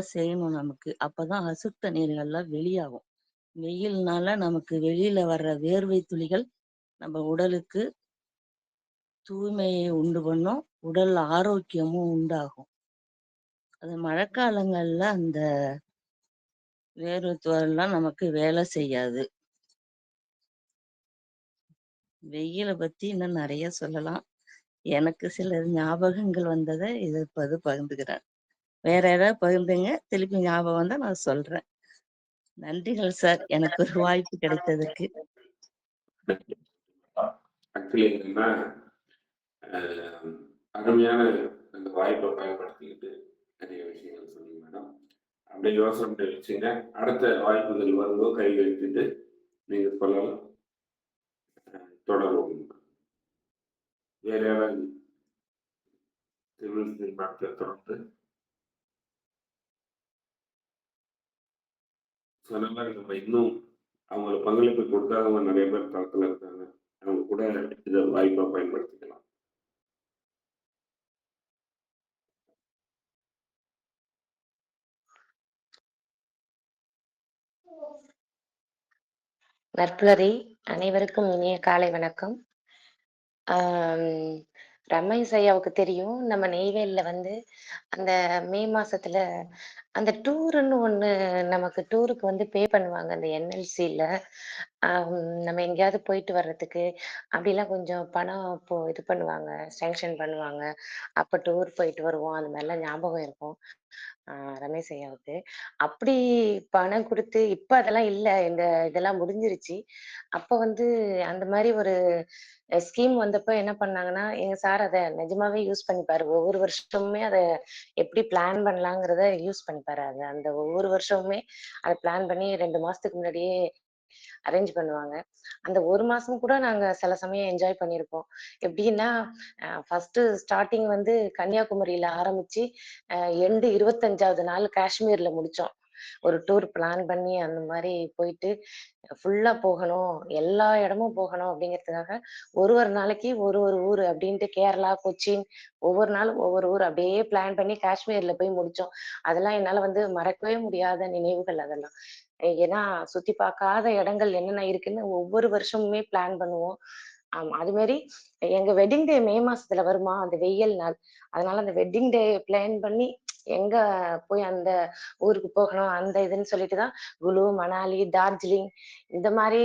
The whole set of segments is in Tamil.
செய்யணும் நமக்கு. அப்பதான் அசுத்த நீர்கள்லாம் வெளியாகும். வெயில்னால நமக்கு வெளியில வர்ற வேர்வை துளிகள் நம்ம உடலுக்கு தூய்மையை உண்டு பண்ணும். உடல் ஆரோக்கியமும் உண்டாகும். அது மழைக்காலங்கள்ல அந்த வேர்வை துவரெல்லாம் நமக்கு வேலை செய்யாது. வெயில பத்தி இன்னும் நிறைய சொல்லலாம். எனக்கு சில ஞாபகங்கள் வந்ததை இது பகிர்ந்துக்கிறேன். வேற ஏதாவது பகிர்ந்துங்க. திருப்பி ஞாபகம் வந்தா நான் சொல்றேன். நன்றிகள் சார். எனக்கு ஒரு வாய்ப்பு கிடைத்ததுக்கு. ஆக்சுவலி என்னன்னா, அருமையான அந்த வாய்ப்பை பயன்படுத்திக்கிட்டு நிறைய விஷயங்கள் சொன்னீங்க மேடம். அப்படி யோசனை வச்சுங்க. அடுத்த வாய்ப்புகள் வரும்போது கை வைத்துட்டு நீங்க சொல்லலாம். தொடர்வோம். வேற யாராவது தொடர்ந்து சொன்ன மாதிரி நம்ம இன்னும் அவங்கள பங்களிப்பு கொடுக்காதவங்க நிறைய பேர் தளத்துல இருக்காங்க. அவங்க கூட இதை வாய்ப்பா பயன்படுத்திக்கலாம். நற்புலரி அனைவருக்கும் இனிய காலை வணக்கம். ரமேஷ் ஐயாவுக்கு தெரியும், நம்ம நெய்வேலியில வந்து அந்த மே மாசத்துல அந்த டூருன்னு ஒண்ணு நமக்கு டூருக்கு வந்து பே பண்ணுவாங்க அந்த என்எல்சில. நம்ம எங்கேயாவது போயிட்டு வர்றதுக்கு அப்படிலாம் கொஞ்சம் பணம் இது பண்ணுவாங்க, சேங்ஷன் பண்ணுவாங்க. அப்ப டூர் போயிட்டு வருவோம். அந்த மாதிரிலாம் ஞாபகம் இருக்கும் ரமேஷ் ஐயாவுக்கு. அப்படி பணம் கொடுத்து இப்ப அதெல்லாம் இல்ல. இந்த இதெல்லாம் முடிஞ்சிருச்சு. அப்ப வந்து அந்த மாதிரி ஒரு ஸ்கீம் வந்தப்ப என்ன பண்ணாங்கன்னா, எங்க சார் அத நிஜமாவே யூஸ் பண்ணிப்பாரு. ஒவ்வொரு வருஷமுமே அத எப்படி பிளான் பண்ணலாங்கிறத யூஸ் பண்ணிப்பாரு. அந்த ஒவ்வொரு வருஷமுமே அத பிளான் பண்ணி 2 மாசத்துக்கு முன்னாடியே அரேஞ்ச் பண்ணுவாங்க. அந்த 1 மாசம் கூட நாங்க சில சமயம் என்ஜாய் பண்ணியிருப்போம். எப்படின்னா, ஃபர்ஸ்ட்டு ஸ்டார்ட்டிங் வந்து கன்னியாகுமரியில ஆரம்பிச்சு, எண்டு 25வது நாள் காஷ்மீர்ல முடிச்சோம். ஒரு டூர் பிளான் பண்ணி அந்த மாரி போயிட்டு, ஃபுல்லா போகணும், எல்லா இடமும் போகணும் அப்படிங்கிறதுக்காக, ஒரு நாளைக்கு ஒரு ஊரு அப்படின்ட்டு கேரளா, கொச்சின் ஒவ்வொரு நாளும் ஒவ்வொரு ஊர் அப்படியே பிளான் பண்ணி காஷ்மீர்ல போய் முடிச்சோம். அதெல்லாம் என்னால வந்து மறக்கவே முடியாத நினைவுகள் அதெல்லாம். ஏன்னா, சுத்தி பார்க்காத இடங்கள் என்னென்ன இருக்குன்னு ஒவ்வொரு வருஷமுமே பிளான் பண்ணுவோம். ஆமா. அது மாரி எங்க வெட்டிங் டே மே மாசத்துல வருமா, அந்த வெயில் நாள். அதனால அந்த வெட்டிங் டே பிளான் பண்ணி எங்க போய் அந்த ஊருக்கு போகணும், அந்த இதுன்னு சொல்லிட்டு தான் குலு, மணாலி, டார்ஜிலிங் இந்த மாரி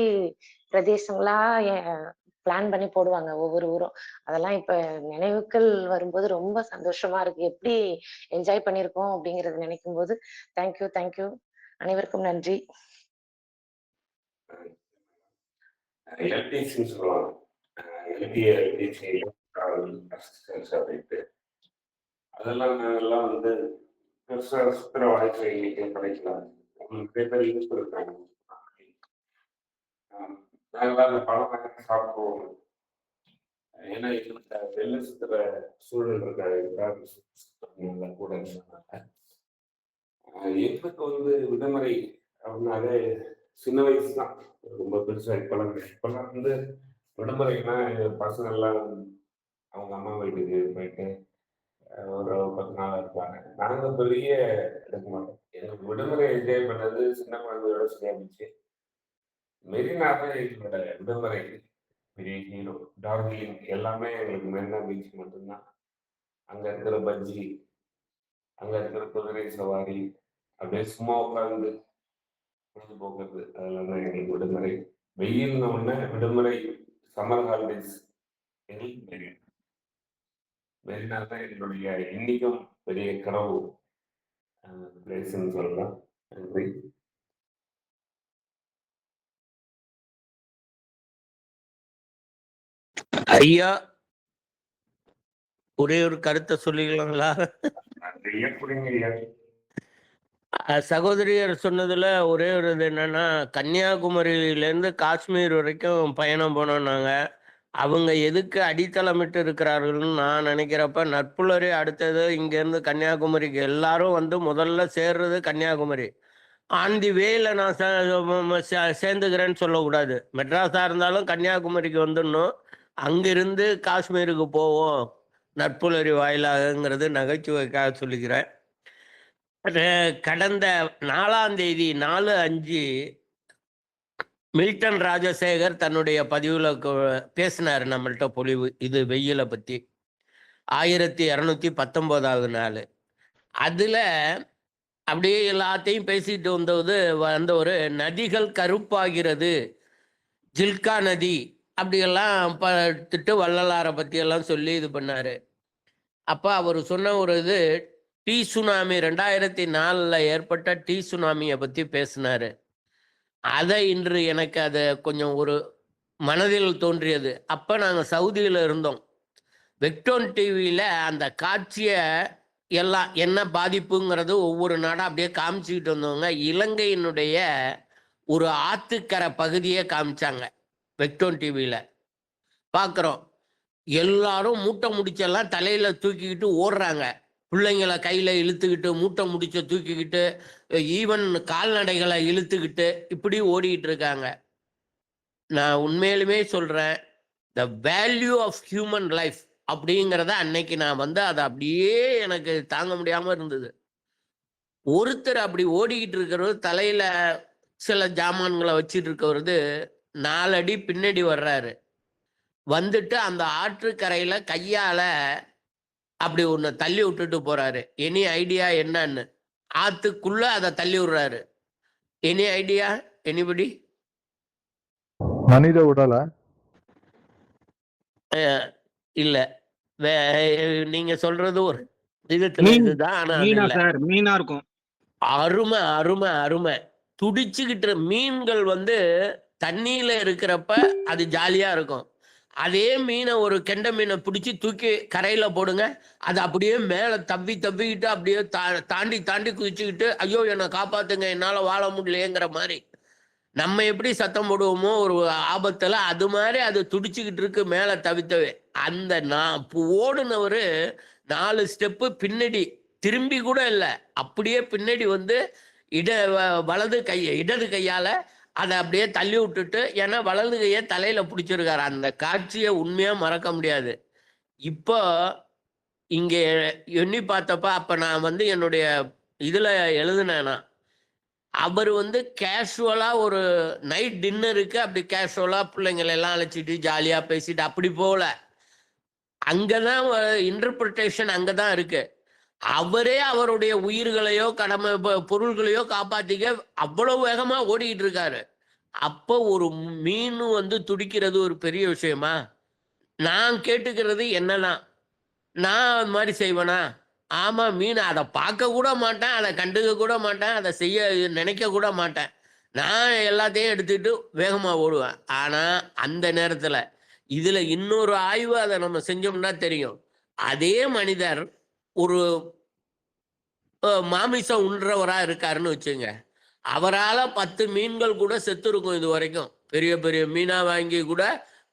பிரதேசங்களா பிளான் பண்ணி போடுவாங்க ஒவ்வொரு ஊரும். அதெல்லாம் இப்ப நினைவுகள் வரும்போது ரொம்ப சந்தோஷமா இருக்கு. எப்படி என்ஜாய் பண்ணியிருக்கோம் அப்படிங்கிறத நினைக்கும்போது தேங்க்யூ, தேங்க்யூ. அனைவருக்கும் நன்றி. எல்டிசின்னு சொல்லுவாங்க. எல்டிசி அசிஸ்டன்ஸ் அப்படின்ட்டு. அதெல்லாம் நாங்கெல்லாம் வந்து பெருசா சுற்றுற வாய்ப்பை இன்னைக்கு கிடைக்கலாம். உங்களுக்கு நிறைய பேர் யூஸ் பண்ணிருக்காங்க. நாங்களாம் அந்த பழம் சாப்பிடுவோம். ஏன்னா எங்களுக்கு வெளில சுற்றுற சூழல் இருக்காது கூட இருந்தாங்க. எங்களுக்கு வந்து விடுமுறை அப்படின்னாலே சின்ன வயசு தான். ரொம்ப பெருசா இப்பெல்லாம் வந்து விடுமுறைன்னா பசங்கள்லாம் அவங்க அம்மா வீட்டுக்கு போயிட்டு ஒரு 10 நாள் இருப்பாங்க. நாங்க பெரிய எடுக்க மாட்டோம். எங்களுக்கு விடுமுறை என்ஜாய் பண்ணது சின்ன குழந்தையோட சேர்ந்துச்சு. மெரினா தான் எங்களோட விடுமுறை பெரிய ஹீரோ. டார்ஜிலிங் எல்லாமே எங்களுக்கு மெரினா பீச் மட்டும்தான். அங்க இருக்கிற பஜ்ஜி, அங்க இருக்கிற குதிரை சவாரி, அப்படியே சும்மா உட்காந்து பொழுதுபோக்குறது அதெல்லாம் தான் எங்களுக்கு விடுமுறை. வெயில்னு ஒண்ணு விடுமுறை சம்மர் ஹாலிடேஸ் எங்களுக்கு மெரினா. மெரினா தான் எங்களுடைய இன்னைக்கும் பெரிய கனவு பிளேஸ்ன்னு சொல்லலாம். நன்றி. ஐயா, ஒரே ஒரு கருத்தை சொல்லிக்கலாங்களா? சகோதரியர் சொன்னதுல ஒரே ஒரு இது என்னன்னா, கன்னியாகுமரியிலேருந்து காஷ்மீர் வரைக்கும் பயணம் போனோம் நாங்க. அவங்க எதுக்கு அடித்தளமிட்டு இருக்கிறார்கள்னு நான் நினைக்கிறப்ப, நட்புலரி அடுத்தது இங்கேருந்து கன்னியாகுமரிக்கு எல்லாரும் வந்து முதல்ல சேர்றது கன்னியாகுமரி. ஆன் தி வேல நான் சேர்ந்துக்கிறேன்னு சொல்லக்கூடாது. மெட்ராஸாக இருந்தாலும் கன்னியாகுமரிக்கு வந்துடணும். அங்கிருந்து காஷ்மீருக்கு போவோம் நட்புலரி வாயிலாகங்கிறது நகைச்சுவைக்காக சொல்லிக்கிறேன். கடந்த 4ஆம் தேதி 4/5 மில்டன் ராஜசேகர் தன்னுடைய பதிவுல பேசினார் நம்மள்ட்ட பொழிவு. இது வெயிலை பத்தி 1219வது நாள். அதுல அப்படியே எல்லாத்தையும் பேசிட்டு வந்த ஒரு நதிகள் கருப்பாகிறது, ஜில்கா நதி அப்படியெல்லாம் பத்துட்டு வள்ளலாரை பத்தி எல்லாம் சொல்லி இது பண்ணாரு. அப்ப அவர் சொன்ன ஒரு இது டீ சுனாமி 2004 ஏற்பட்ட டீ சுனாமியை பத்தி பேசினாரு. அதை இன்று எனக்கு அதை கொஞ்சம் ஒரு மனதில் தோன்றியது. அப்ப நாங்க சவுதியில இருந்தோம். வெக்டோன் டிவியில அந்த காட்சியை எல்லாம் என்ன பாதிப்புங்கிறது ஒவ்வொரு நாடா அப்படியே காமிச்சுக்கிட்டு வந்தவங்க. இலங்கையினுடைய ஒரு ஆத்துக்கரை பகுதியை காமிச்சாங்க வெக்டோன் டிவியில. பார்க்குறோம், எல்லாரும் மூட்டை முடிச்செல்லாம் தலையில தூக்கிக்கிட்டு ஓடுறாங்க. பிள்ளைங்களை கையில இழுத்துக்கிட்டு, மூட்டை முடிச்ச தூக்கிக்கிட்டு, ஈவன் கால்நடைகளை இழுத்துக்கிட்டு இப்படி ஓடிக்கிட்டு இருக்காங்க. நான் உண்மையிலுமே சொல்றேன், the value of human life அப்படிங்கிறத அன்னைக்கு நான் அதை அப்படியே எனக்கு தாங்க முடியாம இருந்தது. ஒருத்தர் அப்படி ஓடிக்கிட்டு இருக்கிறவர் தலையில சில ஜாமான்களை வச்சுட்டு இருக்கிறது 4 அடி பின்னாடி வர்றாரு. வந்துட்டு அந்த ஆற்றுக்கரையில கையால அப்படி ஒண்ணு தள்ளி விட்டுட்டு போறாரு. எனி ஐடியா என்னன்னு? ஆத்துக்குள்ள அதை தள்ளி விடுறாரு. Any idea? எனிபடி? மனித உடலா? இல்ல, நீங்க சொல்றது ஒரு விதத்துல இதுதான். ஆனா அது மீனா இல்ல. சார், மீனா இருக்கும். அருமை அருமை அருமை. துடிச்சுக்கிட்டு மீன்கள் தண்ணியில இருக்கிறப்ப அது ஜாலியா இருக்கும். அதே மீனை ஒரு கெண்டை மீனை பிடிச்சி தூக்கி கரையில போடுங்க, அது அப்படியே மேல தவ்விக்கிட்டு அப்படியே தாண்டி தாண்டி குதிச்சுக்கிட்டு, ஐயோ என்னை காப்பாத்துங்க, என்னால வாழ முடியலையேங்கிற மாதிரி நம்ம எப்படி சத்தம் போடுவோமோ ஒரு ஆபத்துல, அது மாதிரி அது துடிச்சுக்கிட்டு இருக்கு மேல தவித்தவே. அந்த ஓடுனவரு 4 ஸ்டெப்பு பின்னாடி திரும்பி கூட இல்லை, அப்படியே பின்னாடி இடது கையால அதை அப்படியே தள்ளி விட்டுட்டு, ஏன்னா வலது கையை தலையில பிடிச்சிருக்காரு. அந்த காட்சியை உண்மையா மறக்க முடியாது. இப்போ இங்க எண்ணி பார்த்தப்ப அப்ப நான் என்னுடைய இதுல எழுதுனேன்னா, அவர் கேஷுவலா ஒரு நைட் டின்னருக்கு அப்படி கேஷுவலா பிள்ளைங்களை எல்லாம் அழைச்சிட்டு ஜாலியா பேசிட்டு அப்படி போகல. அங்கதான் இன்டர்பிரிட்டேஷன் அங்கதான் இருக்கு. அவரே அவருடைய உயிர்களையோ கடமை பொருள்களையோ காப்பாத்திக்க அவ்வளவு வேகமா ஓடிக்கிட்டு இருக்காரு. அப்போ ஒரு மீன் துடிக்கிறது ஒரு பெரிய விஷயமா? நான் கேட்டுக்கிறது என்னன்னா, நான் அது மாதிரி செய்வேனா? ஆமா, மீன் அதை பார்க்க கூட மாட்டேன், அதை கண்டுக்க கூட மாட்டேன், அதை செய்ய நினைக்க கூட மாட்டேன். நான் எல்லாத்தையும் எடுத்துக்கிட்டு வேகமா ஓடுவேன். ஆனா அந்த நேரத்துல இதுல இன்னொரு ஆய்வு அதை நம்ம செஞ்சோம்னா தெரியும். அதே மனிதர் ஒரு மாமிசம் உண்றவரா இருக்காருன்னு வச்சுங்க, அவரால் 10 மீன்கள் கூட செத்து இருக்கும் இது வரைக்கும். பெரிய பெரிய மீனா வாங்கி கூட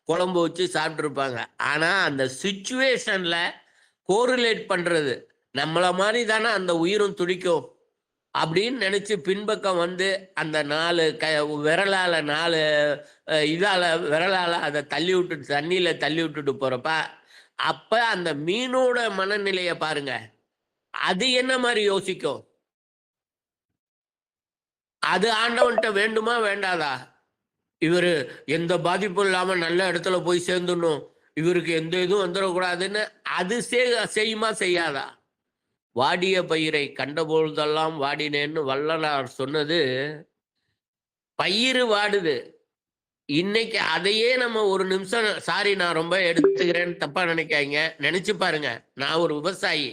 குழம்பு வச்சு சாப்பிட்டுருப்பாங்க. ஆனா அந்த சிச்சுவேஷன்ல கோரிலேட் பண்றது நம்மள மாதிரி தானே அந்த உயிரும் துடிக்கும் அப்படின்னு நினைச்சு பின்பக்கம் அந்த 4 விரலால 4 விரலால அதை தள்ளி விட்டுட்டு தண்ணியில தள்ளி விட்டுட்டு போறப்ப, அப்ப அந்த மீனோட மனநிலைய பாருங்க. அது என்ன மாதிரி யோசிக்கும்? அது ஆண்டவன்கிட்ட வேண்டுமா வேண்டாதா? இவரு எந்த பாதிப்பும் இல்லாம நல்ல இடத்துல போய் சேர்ந்துடணும், இவருக்கு எந்த இதுவும் வந்துடக்கூடாதுன்னு அது செய்யுமா செய்யாதா? வாடிய பயிரை கண்டபொழுதெல்லாம் வாடினேன்னு வள்ளலார் சொன்னது. பயிர் வாடுது இன்னைக்கு, அதையே நம்ம ஒரு நிமிஷம், சாரி நான் ரொம்ப எடுத்துக்கிறேன்னு தப்பா நினைக்காங்க, நினைச்சு பாருங்க. நான் ஒரு விவசாயி,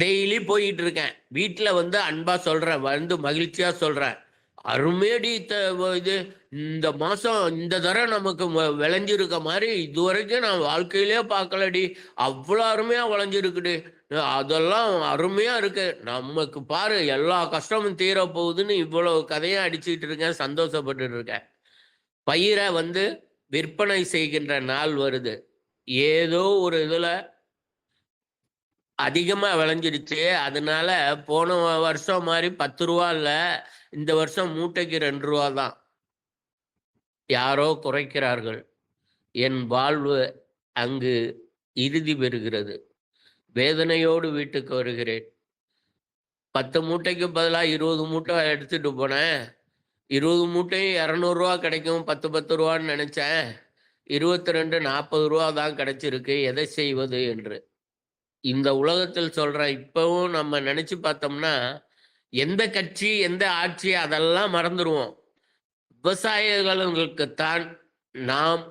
டெய்லி போயிட்டு இருக்கேன். வீட்டுல அன்பா சொல்றேன், மகிழ்ச்சியா சொல்றேன், அருமையடி இது இந்த மாசம் இந்த தடவை நமக்கு விளைஞ்சிருக்க மாதிரி இதுவரைக்கும் நான் வாழ்க்கையிலே பார்க்கலடி, அவ்வளோ அருமையா விளைஞ்சிருக்குடி, அதெல்லாம் அருமையா இருக்கு, நமக்கு பாரு எல்லா கஷ்டமும் தீர போகுதுன்னு இவ்வளவு கதையா அடிச்சுட்டு இருக்கேன், சந்தோஷப்பட்டு இருக்கேன். பயிரை விற்பனை செய்கின்ற நாள் வருது. ஏதோ ஒரு இதுல அதிகமா விளைஞ்சிடுச்சு, அதனால போன வருஷம் மாதிரி 10 ரூபா இல்ல, இந்த வருஷம் மூட்டைக்கு 2 ரூபா தான். யாரோ குறைக்கிறார்கள். என் வாழ்வு அங்கு இறுதி பெறுகிறது. வேதனையோடு வீட்டுக்கு வருகிறேன். 10 மூட்டைக்கு பதிலா 20 மூட்டை எடுத்துட்டு போனேன். 20 மூட்டையும் 200 கிடைக்கும். 10 ரூவான்னு நெனச்சேன். 22 40 தான் கிடைச்சிருக்கு. எதை செய்வது என்று. இந்த உலகத்தில் சொல்றேன். இப்பவும் நம்ம நெனச்சு பார்த்தோம்னா, எந்த கட்சி, எந்த ஆட்சி அதெல்லாம் மறந்துருவோம். விவசாயிகளுக்குத்தான் நாம்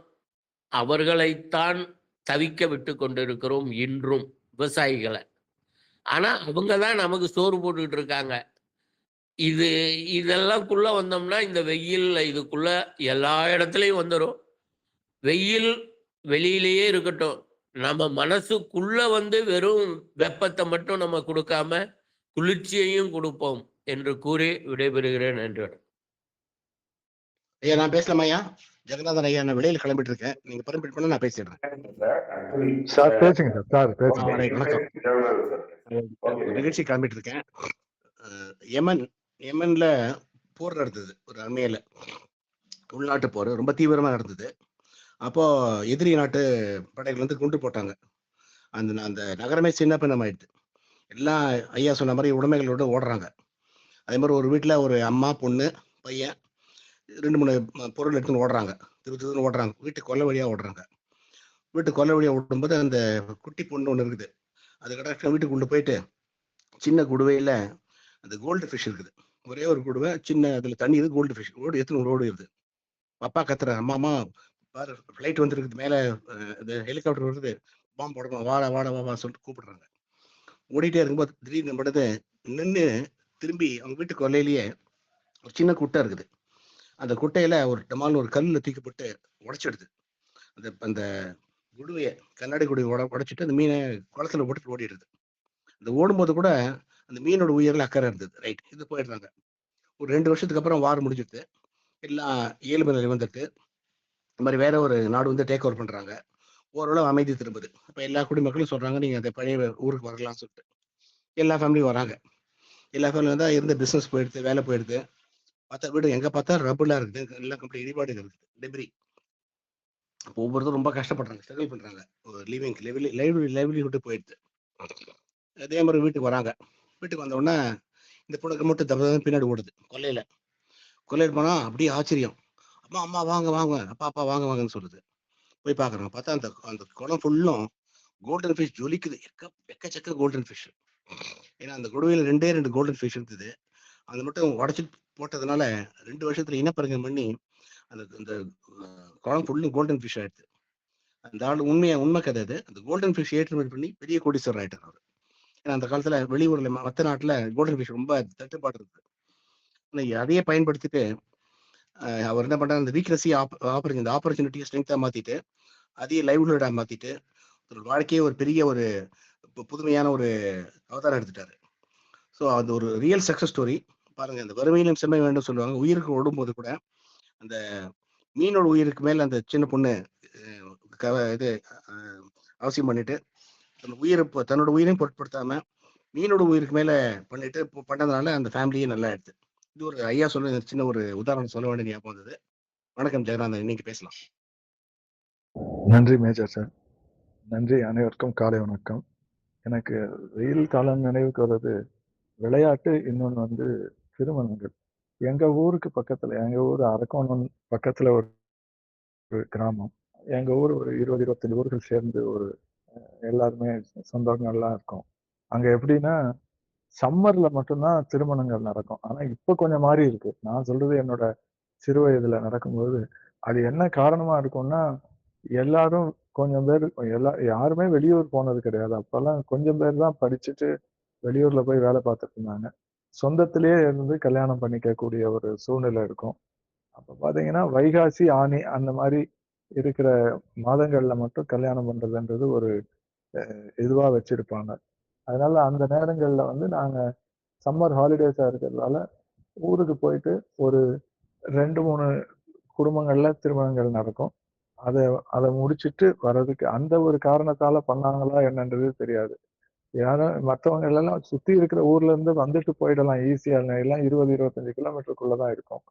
அவர்களைத்தான் தவிக்க விட்டுக் கொண்டிருக்கிறோம் இன்றும் விவசாயிகள. ஆனா, அவங்க தான் நமக்கு சோறு போட்டுட்டு இருக்காங்க. இது இதெல்லாம்க்குள்ள வந்தோம்னா, இந்த வெயில்ல இதுக்குள்ள எல்லா இடத்துலயும் வந்துரும். வெயில் வெளியிலேயே இருக்கட்டும். நம்ம மனசுக்குள்ள வந்து வெறும் வெப்பத்த மட்டும் நம்ம குடுக்காம, குளிர்ச்சியையும் குடுப்போம் என்று கூறி விடைபெறுகிறேன். நன்றி வணக்கம். ஐயா நான் பேசலாமா ஐயா? ஜெகநாதன் ஐயா, நான் வெளியில கிளம்பிட்டு இருக்கேன். நீங்க பெர்மிட் பண்ணா நான் பேசிடுறேன். சார் பேசுங்க சார் பேசுங்க. வணக்கம். நிகழ்ச்சி கிளம்பிட்டு இருக்கேன். யமன்ல போர் நடந்தது ஒரு அண்மையில. உள்நாட்டு போர் ரொம்ப தீவிரமா நடந்தது. அப்போ எதிரி நாட்டு படைகள் வந்து குண்டு போட்டாங்க. அந்த அந்த நகரமே சின்ன பின்னமாயிடுது. எல்லாம் ஐயா சொன்ன மாதிரி உடைமைகளோட ஓடுறாங்க. அதே மாதிரி ஒரு வீட்டுல ஒரு அம்மா, பொண்ணு, பையன் 2 3 பொருள் எடுத்துன்னு ஓடுறாங்க. திருன்னு ஓடுறாங்க. வீட்டு கொல்லை வழியா ஓடுறாங்க. வீட்டு கொல்லை வழியா ஓடும்போது அந்த குட்டி பொண்ணு ஒண்ணு இருக்குது. அது கரெக்டாக வீட்டுக்கு கொண்டு போயிட்டு சின்ன குடுவையில அந்த கோல்டு ஃபிஷ் இருக்குது. ஒரே ஒரு குடுவை, சின்ன அதுல தண்ணி இது, கோல்டு ஃபிஷ் ஓடு எத்தனை ஓடு இருக்குது. அப்பா கத்துற, அம்மா அம்மா பாரு ஃப்ளைட் வந்துருக்குது, மேல இந்த ஹெலிகாப்டர் வருது, பாம்பு போடணும், வாடா வாடா வா சொல்லிட்டு கூப்பிடுறாங்க. ஓடிட்டே இருக்கும்போது திடீர்னு படுது நின்று திரும்பி அவங்க வீட்டு கொல்லையிலேயே ஒரு சின்ன குட்டை இருக்குது. அந்த குட்டையில ஒரு டமால்னு ஒரு கல்லுல தூக்கப்பட்டு உடைச்சிடுது. அந்த அந்த குடுவைய, கண்ணாடி குடுவை உடைச்சிட்டு அந்த மீனை குளத்துல போட்டு ஓடிடுது. அந்த ஓடும்போது கூட அந்த மீனோட உயிரில் அக்கறை இருந்தது. ரைட், இது போயிடுறாங்க. ஒரு 2 வருஷத்துக்கு அப்புறம் வார் முடிஞ்சிடுது. எல்லாம் இயல்பு நிலை வந்துட்டு இந்த மாதிரி வேற ஒரு நாடு வந்து டேக் ஓவர் பண்றாங்க. ஓரளவு அமைதி திரும்புது. அப்ப எல்லா குடிமக்களும் சொல்றாங்க, நீங்க அந்த பழைய ஊருக்கு வரலாம்னு சொல்லிட்டு எல்லா ஃபேமிலியும் வராங்க. எல்லா ஃபேமிலியும் தான் இருந்த பிசினஸ் போயிடுது, வேலை போயிடுது. பார்த்தா வீடு எங்க பார்த்தா ரபுலா இருக்குது, எல்லாம் கம்ப்ளீட் இடிபாடுகள் இருக்குது, டெப்ரி. அப்போ ஒவ்வொருத்தரும் ரொம்ப கஷ்டப்படுறாங்க, ஸ்ட்ரகிள் பண்றாங்க. லிவிங் லைவ்லிஹுட் போயிடுது. அதே மாதிரி வீட்டுக்கு வராங்க. வீட்டுக்கு வந்த உடனே இந்த பொண்ணுக்கு மட்டும் தப்பு பின்னாடி ஓடுது. கொல்லையில போனா அப்படியே ஆச்சரியம். அம்மா அம்மா வாங்க வாங்க, அப்பா அப்பா வாங்க வாங்கன்னு சொல்லுது. போய் பாக்குறாங்க. பார்த்தா அந்த அந்த குளம் ஃபுல்லும் கோல்டன் ஃபிஷ் ஜொலிக்குது. எக்கச்சக்க கோல்டன் ஃபிஷ். ஏன்னா அந்த கொடுவையில 2 கோல்டன் ஃபிஷ் இருந்தது. அது மட்டும் உடச்சிட்டு போட்டதுனால 2 வருஷத்துல இனப்பெருக்கம் பண்ணி அந்த அந்த குளம் ஃபுல்லும் கோல்டன் ஃபிஷ் ஆயிடுது. அந்த ஆள் உண்மை கதை அது. அந்த கோல்டன் ஃபிஷ் ஏற்றுமதி பண்ணி பெரிய கோடீஸ்வரர் ஆயிட்டார் அவர். ஏன்னா அந்த காலத்துல வெளியூர்ல மற்ற நாட்டுல கோல்டன் ஃபிஷ் ரொம்ப தட்டுப்பாடு இருக்கு. அதையே பயன்படுத்திட்டு அவர் என்ன பண்றாரு, அந்த வீக்னஸி இந்த ஆப்பர்ச்சுனிட்டியை ஸ்ட்ரென்த்தா மாத்திட்டு அதையே லைவ்லிஹுடா மாத்திட்டு ஒரு வாழ்க்கையே ஒரு பெரிய ஒரு புதுமையான ஒரு அவதாரம் எடுத்துட்டாரு. ஸோ அது ஒரு ரியல் சக்சஸ் ஸ்டோரி. பாருங்க, அந்த வறுமையிலும் செம்மை வேண்டும் சொல்லுவாங்க. உயிருக்கு ஓடும்போது கூட அந்த மீனோட உயிருக்கு மேல அந்த சின்ன பொண்ணு இது அவசியம் பண்ணிட்டு தன்னோட உயிரையும் பொருட்படுத்தாம மீனோட உயிருக்கு மேல பண்ணிட்டு பண்ணதுனால அந்த ஃபேமிலியே நல்லா எடுத்து. இது ஒரு ஐயா சொல்ல சின்ன ஒரு உதாரணம் சொல்ல வேண்டிய ஞாபகம் வந்தது. வணக்கம் ஜெகநாதன், இன்னைக்கு பேசலாம். நன்றி மேஜர் சார். நன்றி. அனைவருக்கும் காலை வணக்கம். எனக்கு வெயில் காலம் நினைவுக்கு வருது விளையாட்டு, இன்னொன்று வந்து திருமணங்கள். எங்க ஊருக்கு பக்கத்துல, எங்க ஊர் அரக்கோணம் பக்கத்துல ஒரு கிராமம். எங்க ஊர் ஒரு 20-25 ஊர்கள் சேர்ந்து ஒரு எல்லாருமே சொந்தங்கள்லாம் இருக்கும். அங்க எப்படின்னா சம்மர்ல மட்டும்தான் திருமணங்கள் நடக்கும். ஆனா இப்ப கொஞ்சம் மாறி இருக்கு. நான் சொல்றது என்னோட சிறு வயதுல நடக்கும்போது அது என்ன காரணமா இருக்கும்னா, எல்லாரும் கொஞ்சம் பேர் யாருமே வெளியூர் போனது கிடையாது. அப்பெல்லாம் கொஞ்சம் பேர் தான் படிச்சுட்டு வெளியூர்ல போய் வேலை பார்த்துட்டு இருந்தாங்க. சொந்தத்திலேயே இருந்து கல்யாணம் பண்ணிக்கக்கூடிய ஒரு சூழ்நிலை இருக்கும். அப்ப பாத்தீங்கன்னா வைகாசி, ஆனி அந்த மாதிரி இருக்கிற மாதங்கள்ல மட்டும் கல்யாணம் பண்றதுன்றது ஒரு இதுவா வச்சிருப்பாங்க. அதனால அந்த நேரங்கள்ல வந்து நாங்க சம்மர் ஹாலிடேஸா இருக்கிறதால ஊருக்கு போயிட்டு ஒரு 2, 3 குடும்பங்கள்ல திருமணங்கள் நடக்கும். அத அத முடிச்சுட்டு வர்றதுக்கு அந்த ஒரு காரணத்தால பண்ணாங்களா என்னன்றது தெரியாது. யாரும் மத்தவங்க எல்லாம் சுத்தி இருக்கிற ஊர்ல இருந்து வந்துட்டு போயிடலாம் ஈஸியா. எல்லாம் 20, 25 கிலோமீட்டருக்குள்ள தான் இருக்கும்.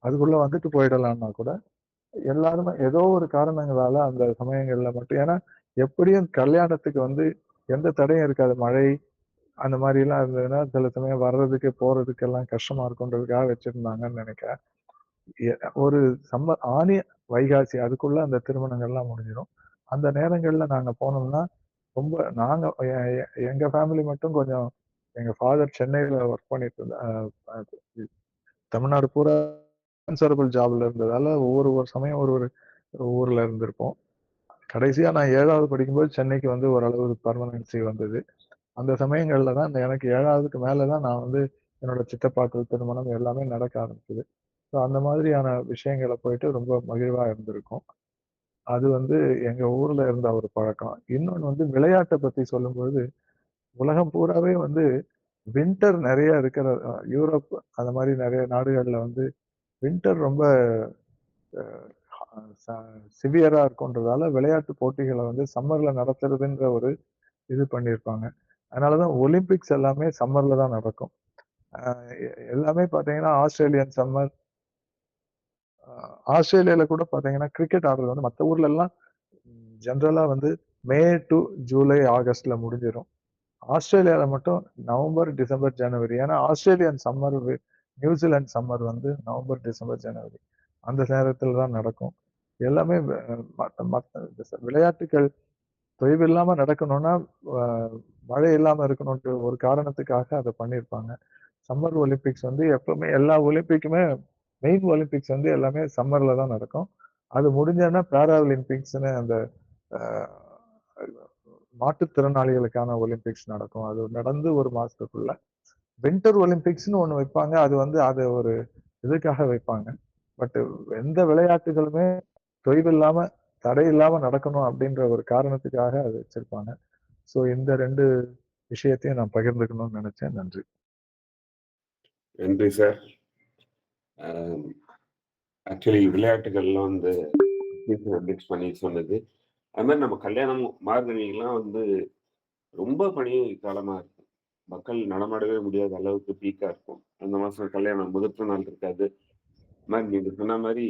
அதுக்குள்ள வந்துட்டு போயிடலாம்னா கூட எல்லாருமே ஏதோ ஒரு காரணங்களால அந்த சமயங்கள்ல மட்டும், ஏன்னா எப்படியும் கல்யாணத்துக்கு வந்து எந்த தடையும் இருக்காது. மழை, அந்த மாதிரிலாம் இருந்ததுன்னா சில சமயம் வர்றதுக்கு போறதுக்கெல்லாம் கஷ்டமா இருக்குன்றதுக்காக வச்சிருந்தாங்கன்னு நினைக்கிறேன். ஒரு ஆனி வைகாசி அதுக்குள்ள அந்த திருமணங்கள்லாம் முடிஞ்சிடும். அந்த நேரங்கள்ல நாங்க போனோம்னா ரொம்ப நாங்க எங்க ஃபேமிலி மட்டும் கொஞ்சம் எங்க ஃபாதர் சென்னையில ஒர்க் பண்ணிட்டு தமிழ்நாடு பூரா கன்சர்வபிள் ஜாப்ல இருந்ததால ஒவ்வொரு ஒரு சமயம் ஒரு ஒரு ஊர்ல இருந்திருப்போம். கடைசியா நான் 7வது படிக்கும்போது சென்னைக்கு வந்து ஓரளவு பர்மனன்சி வந்தது. அந்த சமயங்கள்ல தான் எனக்கு 7வதுக்கு மேல தான் நான் வந்து என்னோட சித்தப்பாக்கள் திருமணம் எல்லாமே நடக்க ஆரம்பிச்சது. ஸோ அந்த மாதிரியான விஷயங்கள போயிட்டு ரொம்ப மகிழ்வா இருந்திருக்கும். அது வந்து எங்க ஊர்ல இருந்த ஒரு பழக்கம். இன்னொன்னு வந்து விளையாட்ட பத்தி சொல்லும்போது, உலகம் பூராவே வந்து வின்டர் நெறைய இருக்கிற யூரோப் அந்த மாரி நெறைய நாடுகள்ல வந்து வின்டர் ரொம்ப ச சிவியரா இருக்குன்றதால விளையாட்டு போட்டிகள வந்து சம்மர்ல நடத்துறதுன்ற ஒரு இது பண்ணியிருப்பாங்க. அதனால தான் ஒலிம்பிக்ஸ் எல்லாமே சம்மர்ல தான் நடக்கும். அ எல்லாமே பார்த்தீங்கன்னா, ஆஸ்திரேலியன் சம்மர் ஆஸ்திரேலியால கூட பார்த்தீங்கன்னா, கிரிக்கெட் ஆடுறது வந்து மத்த ஊர்லலாம் ஜெனரலா வந்து மே டூ ஜூலை, ஆகஸ்ட்ல முடிஞ்சிரும். ஆஸ்திரேலியால மட்டும் நவம்பர், டிசம்பர், ஜனவரி. ஏன்னா ஆஸ்திரேலியன் சம்மர் நியூசிலாந்து சம்மர் வந்து நவம்பர், டிசம்பர், ஜனவரி. அந்த நேரத்துல தான் நடக்கும். எல்லாமே மத்த மத்த விளையாட்டுக்கள் தொய்வில்லாம நடக்கணும்னா, அ மழை இல்லாம இருக்கணுன்ற ஒரு காரணத்துக்காக அத பண்ணியிருப்பாங்க. சம்மர் ஒலிம்பிக்ஸ் வந்து எப்பவுமே எல்லா ஒலிம்பிக்குமே மெயின் ஒலிம்பிக்ஸ் வந்து எல்லாமே சம்மர்ல தான் நடக்கும். அது முடிஞ்சோனே பாரா ஒலிம்பிக்ஸ்ன்னு அந்த அ மாற்றுத்திறனாளிகளுக்கான ஒலிம்பிக்ஸ் நடக்கும். அது நடந்து 1 மாசத்துக்குள்ள. வின்டர் ஒலிம்பிக்ஸ்ன்னு ஒண்ணு வைப்பாங்க. அது வந்து அது ஒரு இதுக்காக வைப்பாங்க. பட் எந்த விளையாட்டுகளுமே தொய்வில்லாம, தடை இல்லாம நடக்கணும் அப்படின்ற ஒரு காரணத்துக்காக அத வச்சிருப்பாங்க. ஸோ இந்த 2 விஷயத்தையும் நான் பகிர்ந்துக்கணும்னு நெனச்சேன். நன்றி. நன்றி சார். ஆக்சுவலி விளையாட்டுகள்லாம் வந்து அப்டேட்ஸ் பண்ணி சொன்னது. அது மாதிரி நம்ம கல்யாணம் மார்கழிலாம் வந்து ரொம்ப பனி காலமா இருக்கும். மக்கள் நடமாடவே முடியாத அளவுக்கு பீக்கா இருக்கும். அந்த மாசம் கல்யாணம் முகூர்த்த நாள் இருக்காது. மாதிரி நீங்க சொன்ன மாரி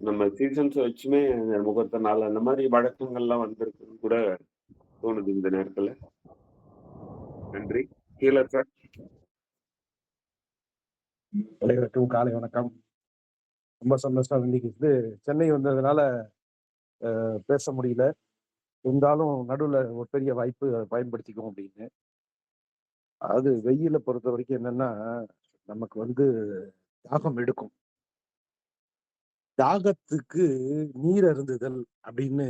நம்ம சீசன்ஸ் வச்சுமே முகூர்த்த நாள் அந்த மாதிரி வழக்கங்கள்லாம் வந்திருக்குன்னு கூட தோணுது இந்த நேரத்துல. நன்றி. Healer sir. அனைவருக்கும் காலை வணக்கம். ரொம்ப சந்தோஷம் இன்னைக்கு வந்து சென்னை வந்ததுனால பேச முடியல. இருந்தாலும் நடுவுல ஒரு பெரிய வாய்ப்பு அதை பயன்படுத்திக்குவோம் அப்படின்னு. அது வெயில பொறுத்த வரைக்கும் என்னன்னா, நமக்கு வந்து தாகம் எடுக்கும். தாகத்துக்கு நீர் அருந்துதல் அப்படின்னு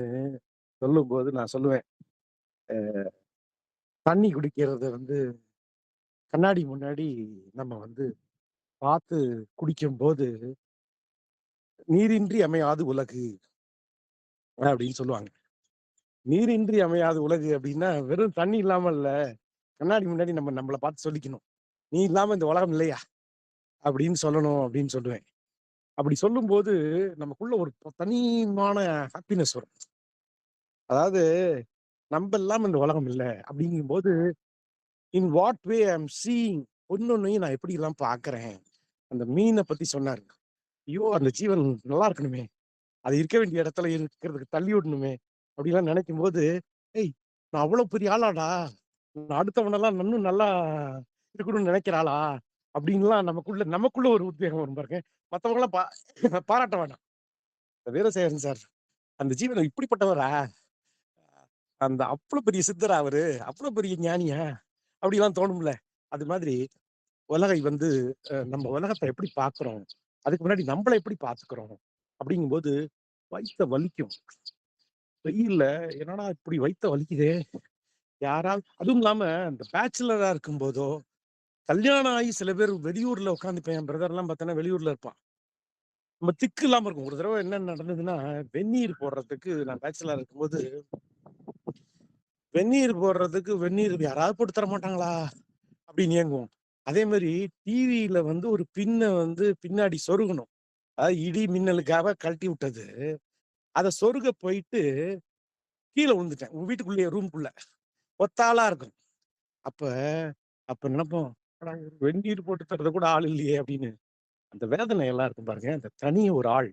சொல்லும்போது நான் சொல்லுவேன், தண்ணி குடிக்கிறத வந்து கண்ணாடி முன்னாடி நம்ம வந்து பார்த்து குடிக்கும் போது நீரின்றி அமையாது உலகு அப்படின்னு சொல்லுவாங்க. நீரின்றி அமையாது உலகு அப்படின்னா வெறும் தண்ணி இல்லாம இல்ல, கண்ணாடி முன்னாடி நம்ம நம்மளை பார்த்து சொல்லிக்கணும், நீ இல்லாம இந்த உலகம் இல்லையா அப்படின்னு சொல்லணும் அப்படின்னு சொல்லுவேன். அப்படி சொல்லும்போது நமக்குள்ள ஒரு தனிமான ஹாப்பினஸ் வரும். அதாவது நம்ம இல்லாம இந்த உலகம் இல்லை அப்படிங்கும்போது, in what way I am seeing, ஒன்னொன்னையும் நான் எப்படி எல்லாம் பாக்குறேன். அந்த மீனை பத்தி சொன்னாரு. ஐயோ அந்த ஜீவன் நல்லா இருக்கணுமே, அது இருக்க வேண்டிய இடத்துல இருக்கிறதுக்கு தள்ளி விடணுமே அப்படிலாம் நினைக்கும் போது, ஏய் நான் அவ்வளவு பெரிய ஆளாடா, நான் அடுத்தவனெல்லாம் இன்னும் நல்லா இருக்கணும்னு நினைக்கிறாளா அப்படின்லாம் நமக்குள்ள ஒரு உத்வேகம் வரும் பாருங்க. மத்தவங்க எல்லாம் பாராட்ட வேண்டாம். வீரசேகரன் சார் அந்த ஜீவனை இப்படிப்பட்டவரா, அந்த அவ்வளவு பெரிய சித்தரா அவரு, அவ்வளவு பெரிய ஞானியா அப்படிலாம் தோணும்ல. அது மாதிரி உலகை வந்து நம்ம உலகத்தை எப்படி பாக்குறோம், அதுக்கு முன்னாடி நம்மளை எப்படி பாத்துக்கிறோம் அப்படிங்கும்போது வயித்த வலிக்கும். வெயில்ல என்னடா இப்படி வயித்த வலிக்குதே, யாராவது அதுவும் இல்லாம இந்த பேச்சுலரா இருக்கும் போதோ, கல்யாணம் ஆகி சில பேர் வெளியூர்ல உட்காந்துப்பேன். என் பிரதர் எல்லாம் பார்த்தோன்னா வெளியூர்ல இருப்பான். நம்ம திக்கு இல்லாம இருக்கும். ஒரு தடவை என்ன நடந்ததுன்னா, வெந்நீர் போடுறதுக்கு நான் பேச்சுலரா இருக்கும்போது, வெந்நீர் போடுறதுக்கு வெந்நீர் யாராவது போட்டு தர மாட்டாங்களா அப்படின்னு ஏங்குவோம். அதே மாதிரி டிவியில வந்து ஒரு பின்ன வந்து பின்னாடி சொருகணும். அதாவது இடி மின்னலுக்காக கழட்டி விட்டது. அதை சொருக போயிட்டு கீழே விழுந்துட்டேன். வீட்டுக்குள்ளேயே ரூம்குள்ள ஒத்தாளா இருக்கும். அப்ப அப்ப நினைப்போம், "அடா, ஒரு வெந்நீர் போட்டு தர்றது கூட ஆள் இல்லையே அப்படின்னு. அந்த வேதனை எல்லாம் இருக்கும் பாருங்க. அந்த தனி ஒரு ஆள்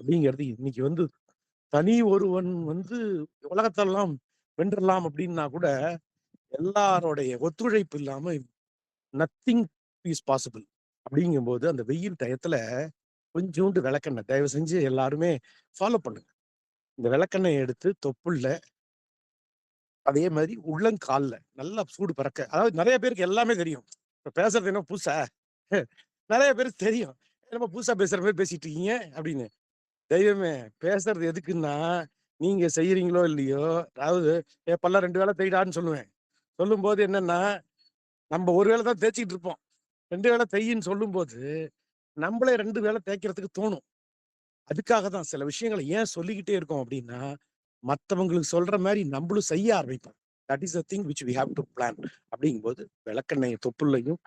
அப்படிங்கிறது இன்னைக்கு வந்து தனி ஒருவன் வந்து உலகத்தெல்லாம் வென்றலாம் அப்படின்னா கூட எல்லாரோடைய ஒத்துழைப்பு இல்லாம நத்திங் இஸ் பாசிபிள். அப்படிங்கும்போது அந்த வெயில் டயத்துல கொஞ்சோண்டு விளக்கெண்ணெய் தயவு செஞ்சு எல்லாருமே ஃபாலோ பண்ணுங்க. இந்த விளக்கெண்ணெய் எடுத்து தொப்புள்ள, அதே மாதிரி உள்ளங்கால்ல நல்லா சூடு பறக்க. அதாவது நிறைய பேருக்கு எல்லாமே தெரியும். இப்ப பேசுறது என்ன புதுசா? நிறைய பேருக்கு தெரியும். நம்ம புதுசா பேசுற மாதிரி பேசிட்டு இருக்கீங்க அப்படின்னு. தெய்வமே, பேசுறது எதுக்குன்னா, நீங்க செய்யறீங்களோ இல்லையோ, அதாவது பல்ல 2 வேளை தேய்டான்னு சொல்லுவேன். சொல்லும்போது என்னன்னா, நம்ம ஒரு வேளை தான் தேய்ச்சிட்டு இருப்போம். 2 வேளை தேய்ன்னு சொல்லும்போது நம்மளே 2 வேளை தேய்க்கிறதுக்கு தோணும். அதுக்காக தான் சில விஷயங்களை ஏன் சொல்லிக்கிட்டே இருக்கோம் அப்படின்னா, மத்தவங்களுக்கு சொல்ற மாதிரி நம்மளும் செய்ய ஆரம்பிப்போம். That is the thing which we have to plan. அப்படிங்கும்போது விளக்கெண்ணெய் தொப்புள்ளையும்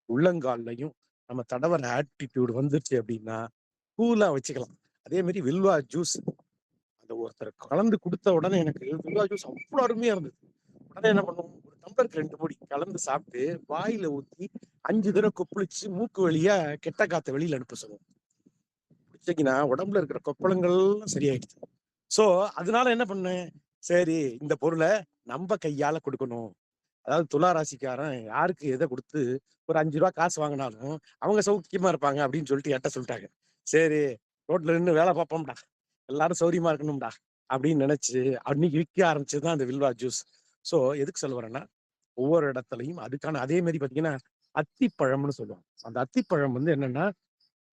உள்ளங்கால்லையும் நம்ம தடவர ஆட்டிடியூட் வந்துருச்சு அப்படின்னா கூலா வச்சுக்கலாம். அதே மாதிரி வில்வா ஜூஸ் அந்த ஒருத்தர் கலந்து கொடுத்த உடனே எனக்கு வில்வா ஜூஸ் அவ்வளோ அருமையா இருந்தது. உடனே என்ன பண்ணுவோம், ஒரு டம்ளருக்கு 2 மூடி கலந்து சாப்பிட்டு வாயில ஊத்தி 5 தடவை கொப்பளிச்சு மூக்கு வழியா கெட்ட காத்த வெளியில அனுப்ப சொல்லுவோம். பிடிச்சிங்கன்னா உடம்புல இருக்கிற கொப்பளங்கள்லாம் சரியாயிடுச்சு. சோ அதனால என்ன பண்ணேன், சரி இந்த பொருளை நம்ம கையால கொடுக்கணும். அதாவது துலா ராசிக்காரன் யாருக்கு எதை கொடுத்து ஒரு 5 ரூபா காசு வாங்கினாலும் அவங்க சௌக்கியமா இருப்பாங்க அப்படின்னு சொல்லிட்டு என்கிட்ட சொல்லிட்டாங்க. சரி, ரோட்ல நின்று வேலை பார்ப்போம்டா, எல்லாரும் சௌரியமா இருக்கணும்டா அப்படின்னு நினைச்சு அன்னைக்கு விற்க ஆரம்பிச்சதுதான் அந்த வில்வா ஜூஸ். சோ எதுக்கு சொல்ல வரேன்னா, ஒவ்வொரு இடத்துலையும் அதுக்கான அதே மாதிரி பாத்தீங்கன்னா அத்திப்பழம்னு சொல்லுவாங்க. அந்த அத்திப்பழம் வந்து என்னன்னா,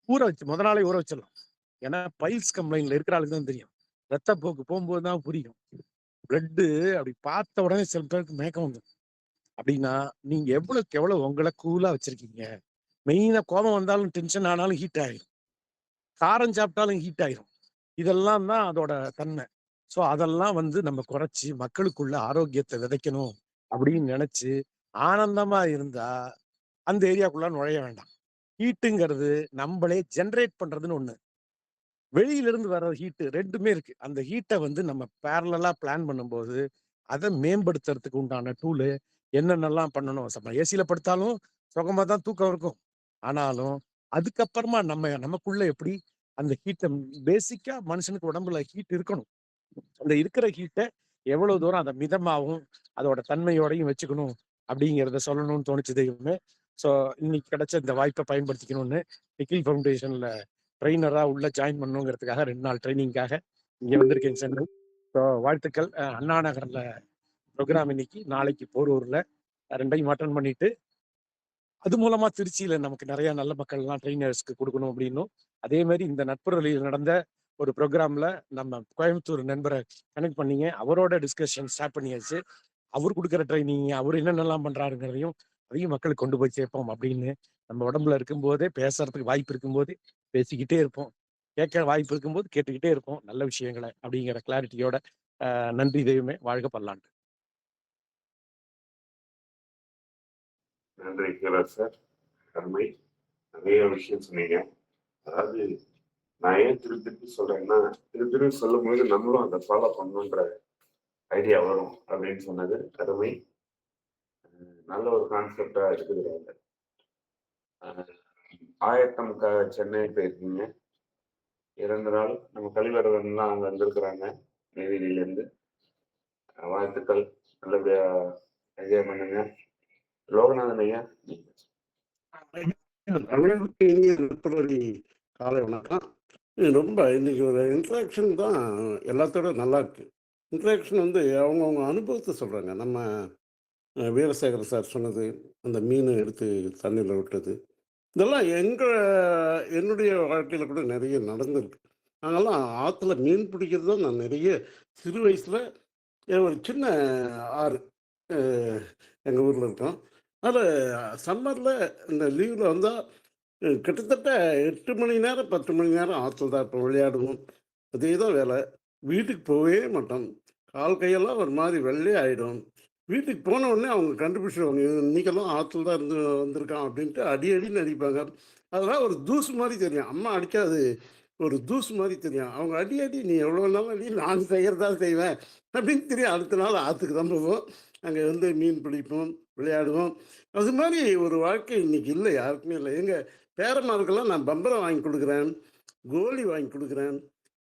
ஊற வச்சு முத நாளே ஊற வச்சிடலாம். ஏன்னா பைல்ஸ் கம்ப்ளைண்ட்ல இருக்கிற ஆளுக்கு தான் தெரியும். ரத்தப்போக்கு போகும்போது தான் புரியும். பிளட்டு அப்படி பார்த்த உடனே சில பேருக்கு மயக்கம் வந்துடும். அப்படின்னா நீங்க எவ்வளவுக்கு எவ்வளவு உங்களை கூலா வச்சிருக்கீங்க. மெயினா கோபம் வந்தாலும் டென்ஷன் ஆனாலும் ஹீட் ஆயிரும், காரம் சாப்பிட்டாலும் ஹீட் ஆயிரும். இதெல்லாம் தான் அதோட தன்மை. சோ அதெல்லாம் வந்து நம்ம குறைச்சி மக்களுக்குள்ள ஆரோக்கியத்தை விதைக்கணும் அப்படின்னு நினைச்சு ஆனந்தமா இருந்தா அந்த ஏரியாக்குள்ள நுழைய வேண்டாம். ஹீட்டுங்கிறது நம்மளே ஜென்ரேட் பண்றதுன்னு ஒண்ணு, வெளியில இருந்து வர ஹீட்டு, ரெண்டுமே இருக்கு. அந்த ஹீட்டை வந்து நம்ம பேரலா பிளான் பண்ணும்போது அதை மேம்படுத்துறதுக்கு உண்டான டூலு என்னென்னலாம் பண்ணணும். ஏசியில படுத்தாலும் சுகமா தான் தூக்கம் இருக்கும். ஆனாலும் அதுக்கப்புறமா நமக்குள்ள எப்படி அந்த ஹீட்டை, பேசிக்கா மனுஷனுக்கு உடம்புல ஹீட் இருக்கணும். அந்த இருக்கிற ஹீட்டை எவ்வளவு தூரம் அதை மிதமாகவும் அதோட தன்மையோடையும் வச்சுக்கணும் அப்படிங்கிறத சொல்லணும்னு தோணுச்சு தெய்வமே. ஸோ இன்னைக்கு கிடைச்ச இந்த வாய்ப்பை பயன்படுத்திக்கணும்னு நிக்கில் ஃபவுண்டேஷன்ல ட்ரெயினரா உள்ள ஜாயின் பண்ணுங்கிறதுக்காக 2 நாள் ட்ரைனிங்காக இங்க வந்திருக்கேன் சென்னை. ஸோ வாழ்த்துக்கள். அண்ணா நகர்ல ப்ரோக்ராம் இன்னைக்கு, நாளைக்கு போரூர்ல, 2யும் அட்டன் பண்ணிட்டு அது மூலமா திருச்சியில நமக்கு நிறைய நல்ல மக்கள்லாம் ட்ரெயினர்ஸ்க்கு கொடுக்கணும் அப்படின்னும், அதே மாதிரி இந்த நட்புறலில் நடந்த ஒரு ப்ரோக்ராம்ல நம்ம கோயம்புத்தூர் நண்பரை கனெக்ட் பண்ணீங்க, அவரோட டிஸ்கஷன் ஸ்டார்ட் பண்ணியாச்சு. அவர் கொடுக்குற ட்ரைனிங், அவர் என்னென்னலாம் பண்றாருங்கிறதையும் அதையும் மக்களுக்கு கொண்டு போய் சேர்ப்போம் அப்படின்னு நம்ம உடம்புல இருக்கும்போதே, பேசுறதுக்கு வாய்ப்பு இருக்கும்போது பேசிக்கிட்டே இருப்போம், கேட்க வாய்ப்பு இருக்கும்போது கேட்டுக்கிட்டே இருப்போம் நல்ல விஷயங்களை அப்படிங்கிற கிளாரிட்டியோட. நன்றி தெய்வமே, வாழ்க பல்லாண்டு. நன்றி சார், அருமை. நிறைய விஷயம் சொன்னீங்க. அதாவது நான் ஏன் திருப்பி சொல்றேன்னா, திருப்பி சொல்லும் போது நம்மளும் அதை ஃபாலோ பண்ணணுன்ற ஐடியா வரும் அப்படின்னு சொன்னது அருமை. நல்ல ஒரு கான்செப்டா இருக்குது. ஆயத்தம் சென்னை போயிருக்கீங்க 2 நாள். நம்ம கழிவறவன்லாம் அங்க வந்திருக்கிறாங்க நெய்வேலியிலேருந்து. வாழ்த்துக்கள், நல்லபடியா என்ஜாய் பண்ணுங்க. லோகநாதன் ஐயா, அனைவருக்கு இனிய நட்புறவி காலை வணக்கம். ரொம்ப இன்னைக்கு ஒரு இன்ட்ராக்ஷன் தான் எல்லாத்தோட நல்லா இருக்கு. இன்ட்ராக்ஷன் வந்து அவங்கவுங்க அனுபவத்தை சொல்கிறாங்க. நம்ம வீரசேகர சார் சொன்னது, அந்த மீன் எடுத்து தண்ணியில் விட்டது, இதெல்லாம் என்னுடைய வாழ்க்கையில் கூட நிறைய நடந்திருக்கு. நாங்கள்லாம் ஆற்றுல மீன் பிடிக்கிறது தான் நான் நிறைய சிறு வயசில் ஒரு சின்ன ஆறு எங்கள் ஊரில் இருக்கோம். அதில் சம்மரில் இந்த லீவில் வந்தால் கிட்டத்தட்ட 8 மணி நேரம் 10 மணி நேரம் ஆற்றுல தான் இப்போ விளையாடுவோம். அதே தான் வேலை. வீட்டுக்கு போகவே மாட்டோம். கால் கையெல்லாம் ஒரு மாதிரி வெள்ளை ஆகிடும். வீட்டுக்கு போன உடனே அவங்க கண்டுபிடிச்சிடுவாங்க, இன்றைக்கெல்லாம் ஆற்றுல தான் வந்திருக்கான் அப்படின்ட்டு அடி அடின்னு அடிப்பாங்க. அதெல்லாம் ஒரு தூசு மாதிரி தெரியும். அம்மா அடிக்காது, ஒரு தூசு மாதிரி தெரியும். அவங்க அடி அடி, நீ எவ்வளோ நாள் அடி, நான் செய்கிறதா செய்வேன் அப்படின்னு தெரியும். அடுத்த நாள் ஆற்றுக்கு தான் போவோம். அங்கே வந்து மீன் பிடிப்போம், விளையாடுவோம். அது மாதிரி ஒரு வாழ்க்கை இன்னைக்கு இல்லை, யாருக்குமே இல்லை. எங்கள் பேரமாருக்கெல்லாம் நான் பம்பரம் வாங்கி கொடுக்குறேன், கோலி வாங்கி கொடுக்குறேன்.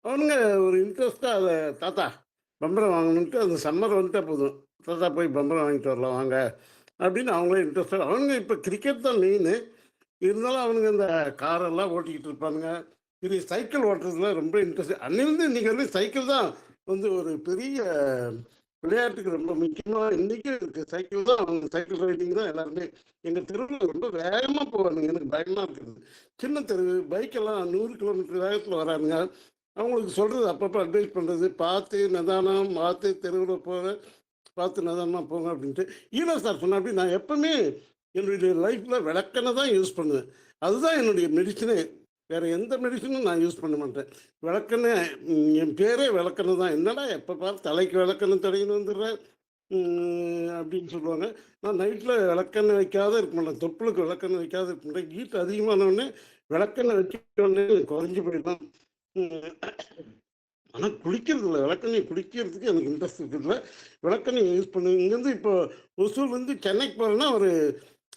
அவனுங்க ஒரு இன்ட்ரெஸ்ட்டாக அதை தாத்தா பம்பரம் வாங்கணுன்ட்டு அந்த சம்மர் வந்துட்டால் போதும் தாத்தா போய் பம்பரம் வாங்கிட்டு வரலாம் வாங்க அப்படின்னு அவங்களே இன்ட்ரெஸ்டாக. அவங்க இப்போ கிரிக்கெட் தான் மெயின். இருந்தாலும் அவனுங்க இந்த காரெல்லாம் ஓட்டிக்கிட்டு இருப்பானுங்க. இது சைக்கிள் ஓட்டுறதுல ரொம்ப இன்ட்ரெஸ்ட். அன்னிலிருந்து இன்னைக்கு வந்து சைக்கிள் தான் வந்து ஒரு பெரிய விளையாட்டுக்கு ரொம்ப முக்கியமாக இன்றைக்கும் இருக்குது. சைக்கிள் தான், அவங்க சைக்கிள் ரைடிங் தான் எல்லாருமே. எங்கள் தெருவில் ரொம்ப வேகமாக போவானுங்க, எனக்கு பயமாக இருக்குது. சின்ன தெரு, பைக்கெல்லாம் 100 கிலோமீட்டர் வேகத்தில் வரானுங்க. அவங்களுக்கு சொல்கிறது, அப்பப்போ அட்வைஸ் பண்ணுறது, பார்த்து நிதானம், பார்த்து தெருவில் போக, பார்த்து நிதானமாக போங்க அப்படின்ட்டு. ஈரோ சார் சொன்னாப்படி நான் எப்பவுமே என்னுடைய லைஃப்பில் விளக்கெண்ணெய் தான் யூஸ் பண்ணுவேன். அதுதான் என்னுடைய மெடிசனே. வேறு எந்த மெடிசனும் நான் யூஸ் பண்ண மாட்டேன். விளக்கெண்ணெய், என் பேரே விளக்கெண்ணெய் தான். என்னடா எப்போ பார்த்து தலைக்கு விளக்கெண்ணெய் தடவின்னு வந்துடுறேன் அப்படின்னு சொல்லுவாங்க. நான் நைட்டில் விளக்கெண்ணெய் வைக்காத இருக்க மாட்டேன். தொப்புளுக்கு விளக்கெண்ணெய் வைக்காத இருக்க மாட்டேன். ஹீட் அதிகமானவுடனே விளக்கெண்ணெய் வச்சுட்டோடனே குறைஞ்சி போயிடலாம். ஆனால் குளிக்கிறது இல்லை, விளக்கெண்ணெய் குடிக்கிறதுக்கு எனக்கு இன்ட்ரெஸ்ட் இருக்குதுல்ல. விளக்கெண்ணெய் யூஸ் பண்ணுவேன். இங்கேருந்து இப்போ ஒசூர்லேருந்து சென்னைக்கு போகிறேன்னா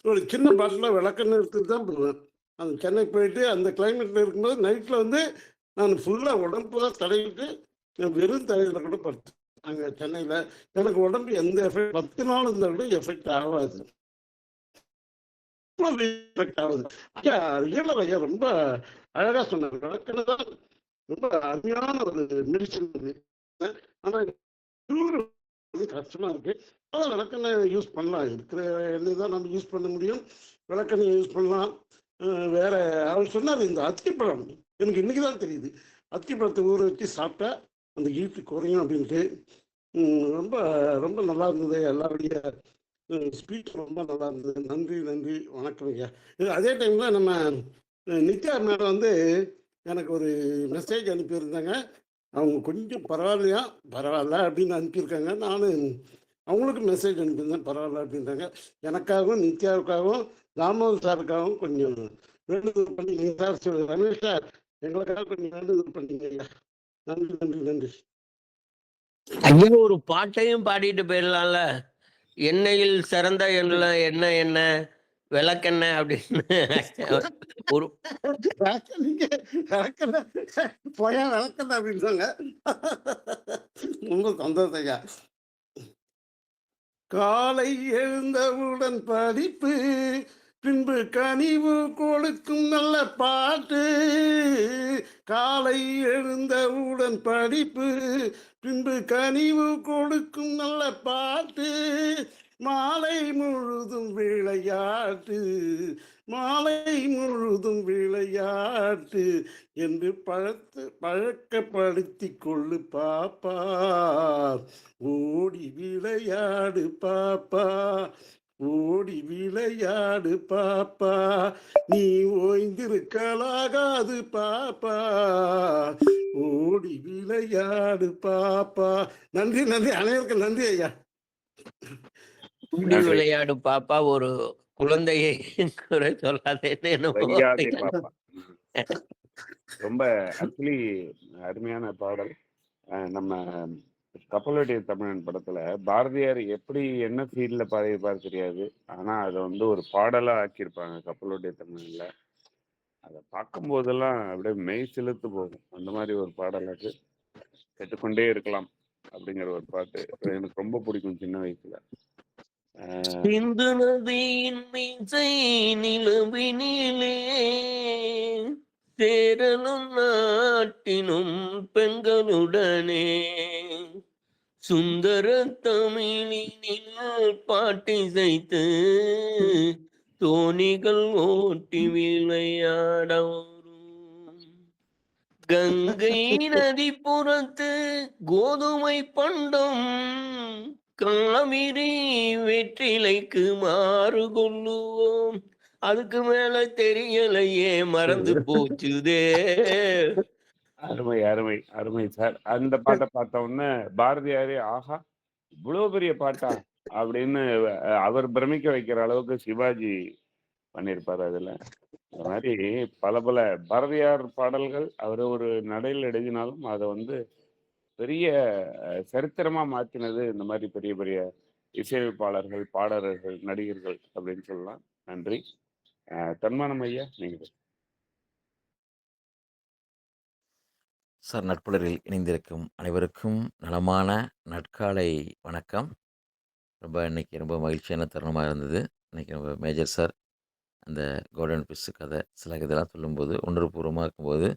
ஒரு சின்ன பாட்டில் விளக்கெண்ணெய் எடுத்துட்டு தான் போவேன். அந்த சென்னை போயிட்டு அந்த கிளைமேட்டில் இருக்கும்போது நைட்டில் வந்து நான் ஃபுல்லாக உடம்புலாம் தடவிட்டு வெறும் தலையில் கூட படுத்து அங்கே சென்னையில் எனக்கு உடம்பு எந்த எஃபெக்ட் 10 நாள் இருந்தால் கூட எஃபெக்ட் ஆகாது. எஃபெக்ட் ஆகுது. ஐயா ரியலாக ஐயா ரொம்ப அழகாக சொன்னார். விளக்கெண்ணெய் தான் ரொம்ப அருமையான ஒரு மெடிசன் அது. ஆனால் கஷ்டமாக இருக்குது. அதான் விளக்கெண்ணெய் யூஸ் பண்ணலாம். இருக்கிற எண்ணெய் தான் நம்ம யூஸ் பண்ண முடியும். விளக்கெண்ணெய் யூஸ் பண்ணலாம். வேற அவர் சொன்னார் இந்த அத்திப்பழம், எனக்கு இன்னைக்கு தான் தெரியுது. அத்திப்பழத்தை ஊற வச்சு சாப்பிட்டா அந்த ஹீட்டு குறையும் அப்படின்ட்டு. ரொம்ப ரொம்ப நல்லா இருந்தது. எல்லாருடைய ஸ்பீச் ரொம்ப நல்லா இருந்தது. நன்றி நன்றி, வணக்கம் ஐயா. அதே டைமில் நம்ம நித்யா மேடம் வந்து எனக்கு ஒரு மெசேஜ் அனுப்பியிருந்தாங்க. அவங்க கொஞ்சம் பரவாயில்ல அப்படின்னு அனுப்பியிருக்காங்க. நான் அவங்களுக்கு மெசேஜ் அனுப்பியிருந்தேன், பரவாயில்ல அப்படின்றாங்க. எனக்காகவும் நித்யாவுக்காகவும் ராமோகன் சாருக்காகவும் கொஞ்சம் வேண்டுதல் பண்ணிங்க சார். ரமேஷ் சார் எங்களுக்காக கொஞ்சம் வேண்டுதல் பண்ணிங்க ஐயா. நன்றி நன்றி நன்றி ஐயா. ஒரு பாட்டையும் பாடிட்டு போயிடலாம்ல. எண்ணெயில் சிறந்த என்ன என்ன விளக்கெண்ணெய் அப்படின்னு ஒரு போயா விளக்கண்ண அப்படின்றாங்க. ரொம்ப சந்தோஷம் ஐயா. காலை எழுந்தவுடன் படிப்பு, பின்பு கனிவு கொடுக்கும் நல்ல பாட்டு. காலை எழுந்தவுடன் படிப்பு, பின்பு கனிவு கொடுக்கும் நல்ல பாட்டு. மாலை முழுதும் விளையாட்டு, மாலை முழுதும் விளையாட்டு என்று பழக்கப்படுத்தி கொள்ளு பாப்பா. ஓடி விளையாடு பாப்பா, ஓடி விளையாடு பாப்பா. நீ ஓய்ந்திருக்கலாகாது பாப்பா, ஓடி விளையாடு பாப்பா. நன்றி நன்றி, அனைவருக்கும் நன்றி ஐயா. ஓடி விளையாடு பாப்பா, ஒரு குழந்தையை குறை சொல்லாதேன்னு வையாதே பாப்பா. ரொம்ப ஆக்சுவலி அருமையான பாடல். நம்ம கப்பலுடைய தமிழன் படத்துல பாரதியார் எப்படி என்ன ஃபீல்ட்ல பாடியிருப்பார் தெரியாது. ஆனா அதை வந்து ஒரு பாடலா ஆக்கியிருப்பாங்க கப்பலுடைய தமிழன்ல. அதை பார்க்கும் போதெல்லாம் அப்படியே மெய் சிலுத்து போகும். அந்த மாதிரி ஒரு பாடலுக்கு கேட்டுக்கொண்டே இருக்கலாம் அப்படிங்கிற ஒரு பாட்டு எனக்கு ரொம்ப பிடிக்கும் சின்ன வயசுல. சிந்து நதியின் மீசை நிலவினிலே சேரலும் நாட்டினும் பெண்களுடனே சுந்தர தமிழினில் பாட்டிசைத்து தோணிகள் ஓட்டி விளையாட கங்கை நதி புறத்து கோதுமை பண்டம் காவிரி வெற்றிலைக்கு மாறு கொள்ளுவோம். அதுக்கு மேல தெரியலையே, மறந்து போச்சுதே. அருமை அருமை அருமை சார். அந்த பாட்டை பார்த்த உடனே பாரதியாரே ஆஹா இவ்வளவு பெரிய பாட்டா அப்படின்னு அவர் பிரமிக்க வைக்கிற அளவுக்கு சிவாஜி பண்ணியிருப்பாரு அதுல. அந்த மாதிரி பல பல பாரதியார் பாடல்கள் அவர் ஒரு நடையில் எழுதினாலும் அதை வந்து பெரிய சரித்திரமா மாற்றினது இந்த மாதிரி பெரிய பெரிய இசையமைப்பாளர்கள், பாடகர்கள், நடிகர்கள் அப்படின்னு சொல்லலாம். நன்றி. தன்மானம் ஐயா, நீங்க சார். நட்புலரில் இணைந்திருக்கும் அனைவருக்கும் நலமான நற்காலை வணக்கம். இன்னைக்கு ரொம்ப மகிழ்ச்சியான தருணமா இருந்தது. இன்னைக்கு நம்ம மேஜர் சார் அந்த கோல்டன் ஃபிஷ் கதை, சில இதெல்லாம் சொல்லும்போது, உணர்வுபூர்வமா இருக்கும்போது,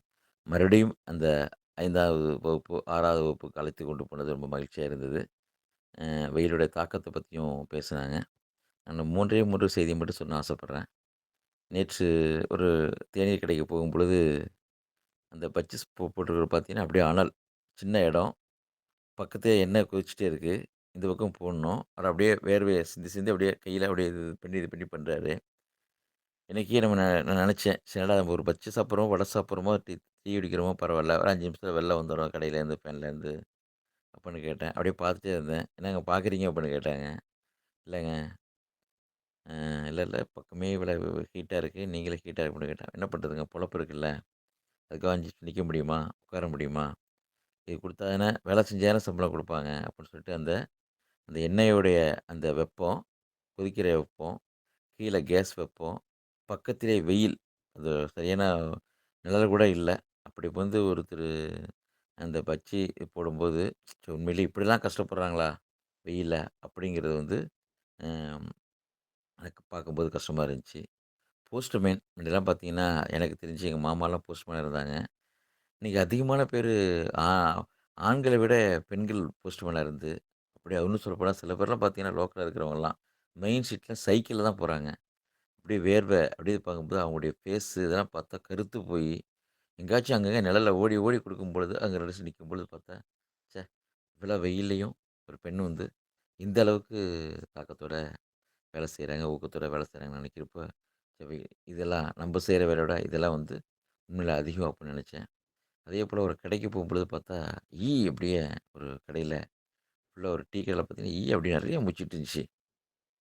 மறுபடியும் அந்த 5வது வகுப்பு, 6வது வகுப்புக்கு அழைத்து கொண்டு போனது ரொம்ப மகிழ்ச்சியா இருந்தது. வெயிலுடைய தாக்கத்த பத்தியும் பேசுனாங்க. நான் 3 செய்திய மட்டும் சொல்ல ஆசைப்படுறேன். நேற்று ஒரு தேநீர் கடைக்கு போகும்பொழுது, அந்த பர்ச்சேஸ் போட்டிருக்கிறது பார்த்தீங்கன்னா, அப்படியே அனல். சின்ன இடம். பக்கத்திலேயே எண்ணெய் கொதிச்சுட்டே இருக்கு. இந்த பக்கம் போடணும். அவரு அப்படியே வேர்வைய சிந்தி சிந்தி அப்படியே கையில அப்படியே இது பண்ணி பண்றாரு. எனக்கே நான் நெனச்சேன், சரிடா நம்ம ஒரு பஜ்ஜி சாப்பிட்றோமோ, வடை சாப்பிட்றோமோ, டீ குடிக்கிறோமோ பரவால்ல. ஒரு 5 நிமிஷத்துல வெளில வந்துர்றோம் கடையிலேருந்து, ஃபேன்லேருந்து அப்படின்னு கேட்டேன். அப்படியே பார்த்துட்டே இருந்தேன். "என்னங்க பார்க்குறீங்க?" அப்படின்னு கேட்டாங்க. "இல்லங்க, இல்ல பக்கமே இவ்வளோ ஹீட்டா இருக்கு. நீங்களே ஹீட்டா இருக்குன்னு" கேட்டேன். "என்ன பண்ணுறதுங்க பொழப்பு இருக்குல்ல. அதுக்காக 5 நிமிஷம் நிக்க முடியுமா? உட்கார முடியுமா? இது குடுத்தா தானே வேலை செஞ்சா தானே சம்பளம் குடுப்பாங்க." அப்படின்னு சொல்லிட்டு அந்த அந்த எண்ணெயோடைய அந்த வெப்பம், கொதிக்கிற வெப்பம், கீழ கேஸ் வெப்பம், பக்கத்திலே வெயில். அது சரியான நிழல் கூட இல்ல. அப்படி வந்து ஒருத்தரு அந்த பஜ்ஜி போடும்போது, உண்மையிலேயே இப்படிலாம் கஷ்டப்படுறாங்களா வெயில்ல? அப்படிங்கிறது வந்து அ எனக்கு பார்க்கும்போது கஷ்டமா இருந்துச்சு. போஸ்ட்மேன் முன்னலாம் பார்த்தீங்கன்னா, எனக்கு தெரிஞ்சு எங்க மாமாலாம் போஸ்ட்மேனா இருந்தாங்க. இன்னைக்கு அதிகமான பேரு ஆ ஆண்கள விட பெண்கள் போஸ்ட்மேனா இருந்து, அப்படியே இன்னும் சொல்லப்போனா சில பேர்லாம் பார்த்தீங்கன்னா, லோக்கல்ல இருக்கிறவங்கலாம் மெயின் சீட்ல சைக்கிள்ல தான் போறாங்க. அப்படியே வேர்வை அப்படியே பார்க்கும்போது அவங்களுடைய ஃபேஸ் இதெல்லாம் பார்த்தா கருத்து போயி, எங்கேயாச்சும் அங்கங்க நிழல்ல ஓடி ஓடி குடுக்கும்பொழுது, அங்க நடுச்சு நிக்கும்பொழுது பார்த்தா, ச்சே! இவ்வளோ வெயில்லயும் ஒரு பெண் வந்து இந்த அளவுக்கு தாக்கத்தோட வேலை செய்றாங்க, ஊக்கத்தோட வேலை செய்றாங்கன்னு நெனைக்கிறப்ப, சரி இதெல்லாம் நம்ப செய்ற வேலைய விட இதெல்லாம் வந்து உண்மையில அதிகம் அப்டின்னு நெனச்சேன். அதேபோல ஒரு கடைக்கு போகும்பொழுது பார்த்தா, அப்படியே ஒரு கடையில ஃபுல்லா ஒரு டீ கடையில பார்த்தீங்கன்னா, அப்படியே நெறைய முச்சிட்டு இருந்துச்சு.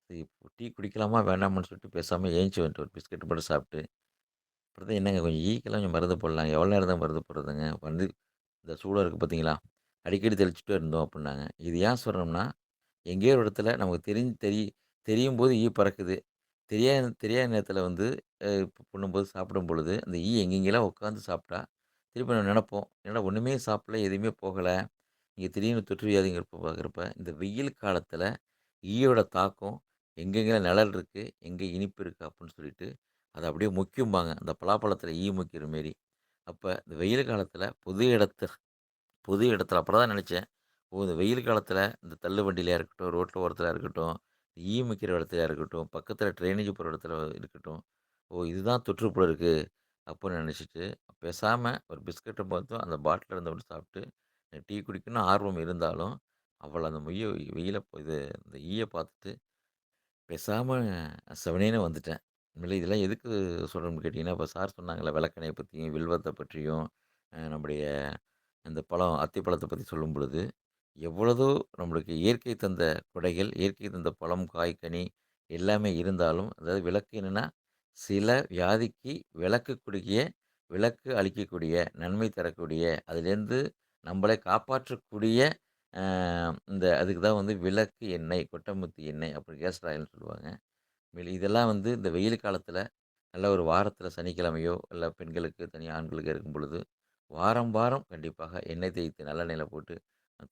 சரி இப்போ டீ குடிக்கலாமா வேணாமான்னு சொல்லிட்டு பேசாம எந்திச்சு வந்துட்டு ஒரு பிஸ்கட் மட்டும் சாப்ட்டு, அப்புறம் தான் என்னங்க கொஞ்சம் ஈக்கெல்லாம் கொஞ்சம் மருந்து போடலாம். எவ்வளோ நேரம் தான் மருந்து போடுறதுங்க? வந்து இந்த சூடம் இருக்கு பார்த்தீங்களா? அடிக்கடி தெளிச்சுட்டே இருந்தோம் அப்டின்னாங்க. இது ஏன் சொல்றோம்னா, எங்கேயோ ஒரு இடத்துல நமக்கு தெரியும்போது ஈ பறக்குது. தெரியாத நேரத்தில வந்து பண்ணும்போது சாப்பிடும் பொழுது, அந்த எங்கெங்கேலாம் உட்காந்து சாப்பிட்டா, திருப்பி நம்ம நெனைப்போம். என்னடா ஒண்ணுமே சாப்பிடல, எதுவுமே போகல. இங்க திடீர்னு தொற்று வியாதிங்கிறப்ப பார்க்குறப்ப, இந்த வெயில் காலத்தில ஈயோட தாக்கம் எங்கெங்கலாம் நிழல் இருக்கு, எங்க இனிப்பு இருக்கு அப்புட்ன்னு சொல்லிட்டு, அத அப்படியே முக்கியும்பாங்க. அந்த பலாப்பழத்தில ஈ முக்கிற மாரி. அப்ப இந்த வெயில் காலத்தில பொது இடத்துல அப்புறம் தான் நெனச்சேன். ஓ! இந்த வெயில் காலத்தில இந்த தள்ளு வண்டியிலயா இருக்கட்டும், ரோட்ல ஓரத்திலயா இருக்கட்டும், மிக்கிற இடத்துலயா இருக்கட்டும், பக்கத்தில ட்ரைனேஜ் போற இடத்துல இருக்கட்டும். ஓ! இதுதான் தொற்று போல இருக்கு. அப்புட்ன்னு நெனச்சுட்டு, பேசாம ஒரு பிஸ்கட்ட மட்டும் அந்த பாட்டில்ல இருந்த மட்டும் சாப்ட்டு, எனக்கு டீ குடிக்கணும்னு ஆர்வம் இருந்தாலும், அவ்வள அந்த வெயில இது இந்த பார்த்துட்டு பேசாம செவனேன்னு வந்துட்டேன். உண்மையிலே இதெல்லாம் எதுக்கு சொல்றோம்னு கேட்டீங்கன்னா, இப்ப சார் சொன்னாங்கல்ல விளக்கெண்ணெய பத்தியும், வில்வத்த பற்றியும், நம்முடைய அந்த பழம் அத்திப்பழத்த பத்தி சொல்லும்பொழுது, எவ்வளதோ நம்மளுக்கு இயற்கை தந்த கொடைகள், இயற்கை தந்த பழம், காய், கனி எல்லாமே இருந்தாலும், அதாவது விளக்கு என்னன்னா, சில வியாதிக்கு விளக்கு அளிக்கக்கூடிய, நன்மை தரக்கூடிய, அதிலேருந்து நம்மளை காப்பாற்றக்கூடிய அ இந்த அதுக்கு தான் வந்து விளக்கு எண்ணெய், கொட்டமுத்தி எண்ணெய், அப்புறம் கேஸ்டர் ஆயில்ன்னு சொல்லுவாங்க. இதெல்லாம் வந்து இந்த வெயில் காலத்தில, நல்ல ஒரு வாரத்தில சனிக்கிழமையோ, இல்ல பெண்களுக்கு தனியா ஆண்களுக்கு இருக்கும் பொழுது, வாரம் வாரம் கண்டிப்பாக எண்ணெய் தேய்த்து நல்லெண்ணெயில போட்டு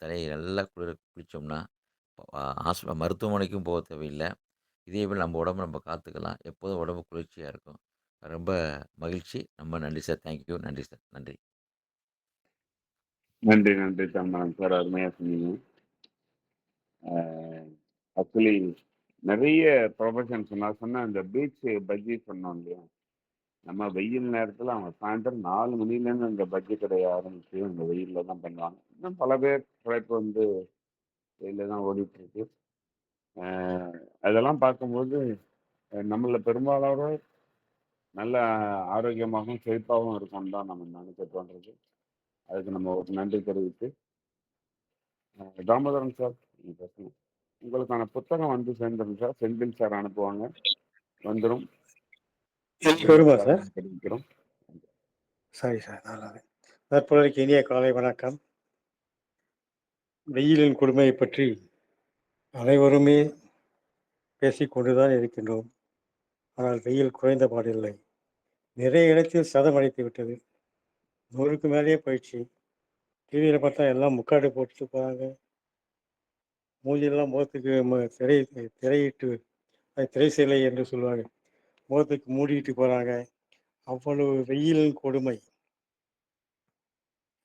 தலையை நல்லா குளிர குளிச்சோம்னா, மருத்துவமனைக்கும் போக தேவையில்ல. இதே போல நம்ம உடம்ப நம்ம காத்துக்கலாம். எப்போதும் உடம்பு குளிர்ச்சியா இருக்கும். ரொம்ப மகிழ்ச்சி. ரொம்ப நன்றி சார். Thank you. நன்றி சார். நன்றி. நன்றி, நன்றி தம்பரம் சார். அருமையா சொன்னீங்க. ஆக்சுவலி நெறைய ப்ரொஃபஷன்ஸ் நான் சொன்ன அந்த பீச் பஜ்ஜி சொன்னோம் இல்லையா? நம்ம வெயில் நேரத்துல அவங்க சாயந்தரம் 4 மணிலேருந்து அந்த பஜ்ஜி கடைய ஆரம்பிச்சு, அந்த வெயில்ல தான் பண்ணுவாங்க. இன்னும் பல பேர் உழைப்பு வந்து வெயில்ல தான் ஓடிட்டுருக்கு. அ அதெல்லாம் பார்க்கும்போது, நம்மள பெரும்பாலானோர் நல்ல ஆரோக்கியமாகவும், செழிப்பாவும் இருக்கோம்னு தான் நம்ம நினைக்க தோன்றுது. அதுக்கு நம்ம ஒரு நன்றி தெரிவித்து, தாமோதரன் சார் நீங்க பேசணும். உங்களுக்கான புத்தகம் வந்து சேர்ந்துரும் சார். செந்தில் சார் அனுப்புவாங்க. வந்துரும். எனக்கு வருமா சார்? தெரிவிக்கிறோம். சரி சார், நல்லது. தற்போதைக்கு இனிய காலை வணக்கம். வெயிலின் கொடுமையை பற்றி அனைவருமே பேசிக்கொண்டுதான் இருக்கின்றோம். ஆனால் வெயில் குறைந்த பாடில்லை. நிறைய இடத்தில் சதமடைத்து விட்டது. 100க்கு மேலேயே போயிடுச்சு. டிவியில் பார்த்தா எல்லாம் முக்காடு போட்டுட்டு போகிறாங்க. மூஞ்சியெல்லாம் முகத்துக்கு திரையிட்டு திரை சிலை என்று சொல்லுவாங்க. முகத்துக்கு மூடிட்டு போகிறாங்க. அவ்வளவு வெயிலின் கொடுமை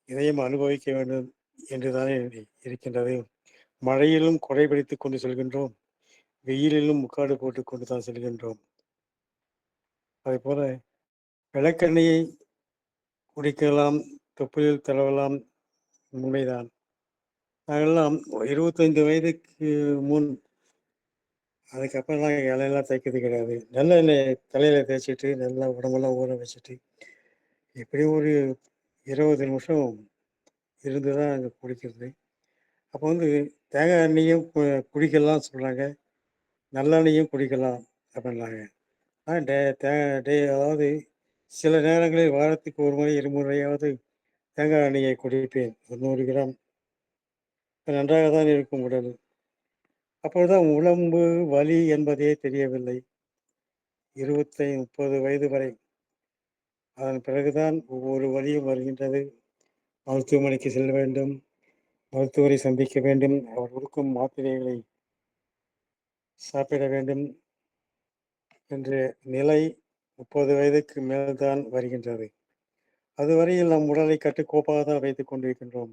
இதையும் அனுபவிக்க வேண்டும் என்று தானே இருக்கின்றது. மழையிலும் கொடை பிடித்து கொண்டு செல்கின்றோம், வெயிலிலும் முக்காடு போட்டு கொண்டு தான் செல்கின்றோம். அதே போல விளக்கெண்ணெயை குடிக்கலாம், தொப்புளில் தடவலாம், உண்மைதான். நாங்கள்லாம் 25 வயதுக்கு முன், அதுக்கப்புறம்லாம் இலையெல்லாம் தைக்கிறது கிடையாது. நல்லெண்ணெய் தலையில் தேய்ச்சிட்டு நல்லா உடம்பெல்லாம் ஊற வச்சுட்டு எப்படியும் ஒரு 20 நிமிஷம் இருந்து தான் அங்கே குடிக்கிறது. அப்போ வந்து தேங்காய் எண்ணெயும் குடிக்கலாம் சொல்கிறாங்க, நல்லெண்ணெயும் குடிக்கலாம் அப்படின்னாங்க. ஆனால் அதாவது சில நேரங்களில் வாரத்துக்கு ஒரு முறை இருமுறையாவது தேங்காய் எண்ணெயை குடிப்பேன். 100 கிராம் நன்றாக தான் இருக்கும் உடல். அப்பொழுதுதான் உடம்பு வலி என்பதே தெரியவில்லை. 25-30 வயது வரை. அதன் பிறகுதான் ஒவ்வொரு வலியும் வருகின்றது. மருத்துவமனைக்கு செல்ல வேண்டும், மருத்துவரை சந்திக்க வேண்டும், அவர் கொடுக்கும் மாத்திரைகளை சாப்பிட வேண்டும் என்ற நிலை 30 வயதுக்கு மேல்தான் வருகின்றது. அதுவரையில் நம் உடலை கட்டுக்கோப்பாக தான் வைத்துக் கொண்டிருக்கின்றோம்.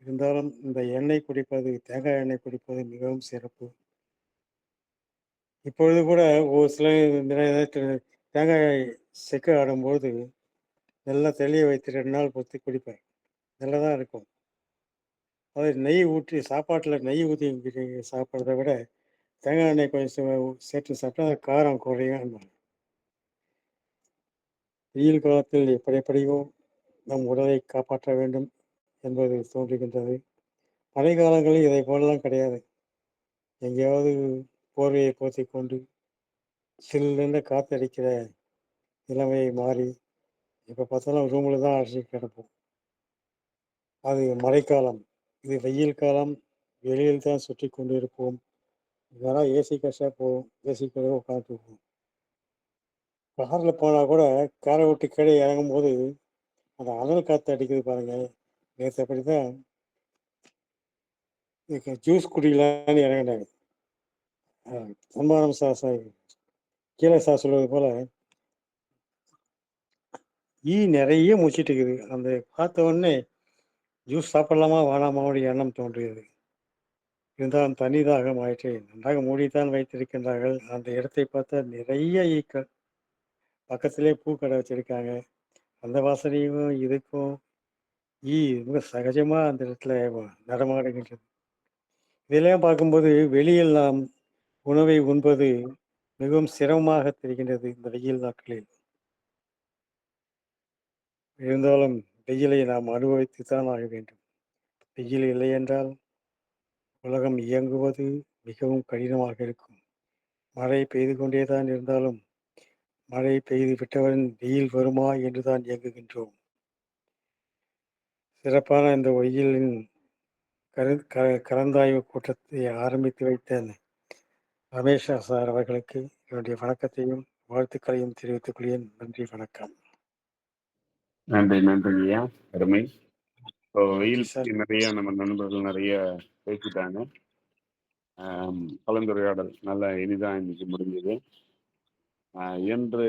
இருந்தாலும் இந்த எண்ணெய் குடிப்பது, தேங்காய் எண்ணெய் குடிப்பது மிகவும் சிறப்பு. இப்பொழுது கூட ஒரு சில தேங்காய் செக்கு ஆடும்போது நல்லா தெளிய வைத்து 2 நாள் பொறுத்து குடிப்பேன். நல்லா தான் இருக்கும். அதாவது நெய் ஊற்றி சாப்பாட்டில் நெய் ஊற்றி சாப்பிட்றத விட தேங்காய் எண்ணெய் கொஞ்சம் சேர்த்து சாப்பிட்டா காரம் குறையும். வெயில் காலத்தில் எப்படியோ நம் உடலை காப்பாற்ற வேண்டும் என்பது தோன்றுகின்றது. மழை காலங்களில் இதை போலலாம் கிடையாது. எங்கேயாவது போர்வையை போர்த்தி கொண்டு சில்லுன்னு காற்றடிக்கிற நிலைமை மாறி இப்போ பார்த்தாலும் ரூமில் தான் அடிச்சு கிடப்போம். அது மழைக்காலம், இது வெயில் காலம். வெளியில் தான் சுற்றி கொண்டு இருப்போம். இதெல்லாம் ஏசி கஷ்டா போகும், ஏசிக்குள்ளே உட்காந்துருப்போம். காரில் போனால் கூட காரை விட்டு கீழே இறங்கும்போது அந்த அனல் காற்று அடிக்குது பாருங்கள். நேற்று அப்படி தான் ஜூஸ் குடிக்கலான்னு இறங்கினாங்க. சன்மானம் கீழே சொல்வது போல் நிறைய முடிச்சிட்டு இருக்குது. அந்த பார்த்த உடனே ஜூஸ் சாப்பிடலாமா வேணாமாவுடைய எண்ணம் தோன்றியது. இருந்தாலும் தனி தாகம் ஆயிற்று. நன்றாக மூடித்தான் வைத்திருக்கின்றார்கள். அந்த இடத்தை பார்த்தா நிறைய ஈக்கள். பக்கத்திலே பூக்கடை வச்சிருக்காங்க. அந்த வாசனையும் இதுக்கும் ரொம்ப சகஜமாக அந்த இடத்துல நடமாடுகின்றது. இதெல்லாம் பார்க்கும்போது வெளியில் நாம் உணவை உண்பது மிகவும் சிரமமாக தெரிகின்றது இந்த வெயில் நாட்களில். இருந்தாலும் வெயிலை நாம் அனுபவித்து தான் ஆக வேண்டும். வெயில் இல்லை என்றால் உலகம் இயங்குவது மிகவும் கடினமாக இருக்கும். மழை பெய்து கொண்டே தான் இருந்தாலும் மழை பெய்து விட்டவுடன் வெயில் வருமா என்று தான் இயங்குகின்றோம். சிறப்பான இந்த வெயிலின் கலந்தாய்வு கூட்டத்தை ஆரம்பித்து வைத்த ரமேஷ் சார் அவர்களுக்கு என்னுடைய வணக்கத்தையும் வாழ்த்துக்களையும் தெரிவித்துக் கொள்கிறேன். நன்றி, வணக்கம். நன்றி ஐயா, அருமை. இப்போ வெயில் பற்றி நிறைய நம்ம நண்பர்கள் நிறைய பேசிட்டாங்க. கலந்துரையாடல் நல்லா இனிதான் இன்னைக்கு முடிஞ்சது. என்று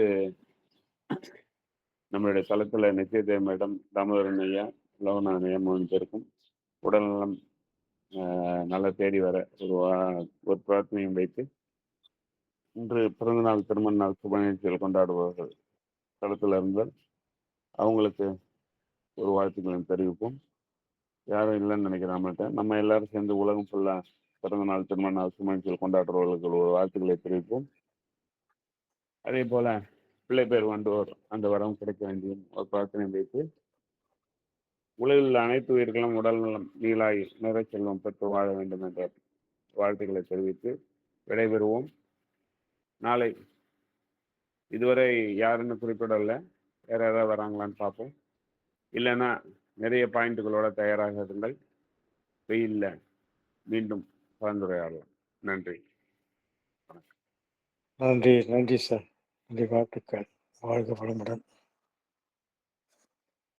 நம்மளுடைய தளத்தில் நிச்சயதேவ மேடம், தாமோதரன் ஐயா, லோகநாதன் ஐயா 3 பேருக்கும் உடல்நலம் நல்லா தேடி வர ஒரு பிரார்த்தனையும் வைத்து இன்று பிறந்தநாள் திருமண நாள் சுப நிகழ்ச்சிகள் கொண்டாடுபவர்கள் தளத்தில் இருந்தால் அவங்களுக்கு ஒரு வாழ்த்துக்களையும் தெரிவிப்போம். யாரும் இல்லைன்னு நினைக்கிறாமட்ட நம்ம எல்லாரும் சேர்ந்து உலகம் ஃபுல்லாக பிறந்தநாள் திருமண நாள் சுப நிகழ்ச்சிகள் கொண்டாடுறவர்களுக்கு ஒரு வாழ்த்துக்களை தெரிவிப்போம். அதே போல பிள்ளை பேர் வேண்டுவோர் அந்த வரம் கிடைக்க வேண்டிய ஒரு பிரார்த்தனை வைத்து உலகில் உள்ள அனைத்து உயிர்களும் உடல் நலம் நீளாய் நிறை செல்வம் பெற்று வாழ வேண்டும் என்ற வாழ்த்துக்களை தெரிவித்து விடைபெறுவோம். நாளை இதுவரை யாருன்னு குறிப்பிடல, வேற யாராவது வராங்களான்னு பார்ப்போம். இல்லைன்னா நிறைய பாயிண்ட்டுகளோட தயாராக இருங்கள். வெயில்ல மீண்டும் கலந்துரையாடலாம். நன்றி. நன்றி சார். நன்றி, வாழ்த்துக்கள். வாழ்க வளமுடன்.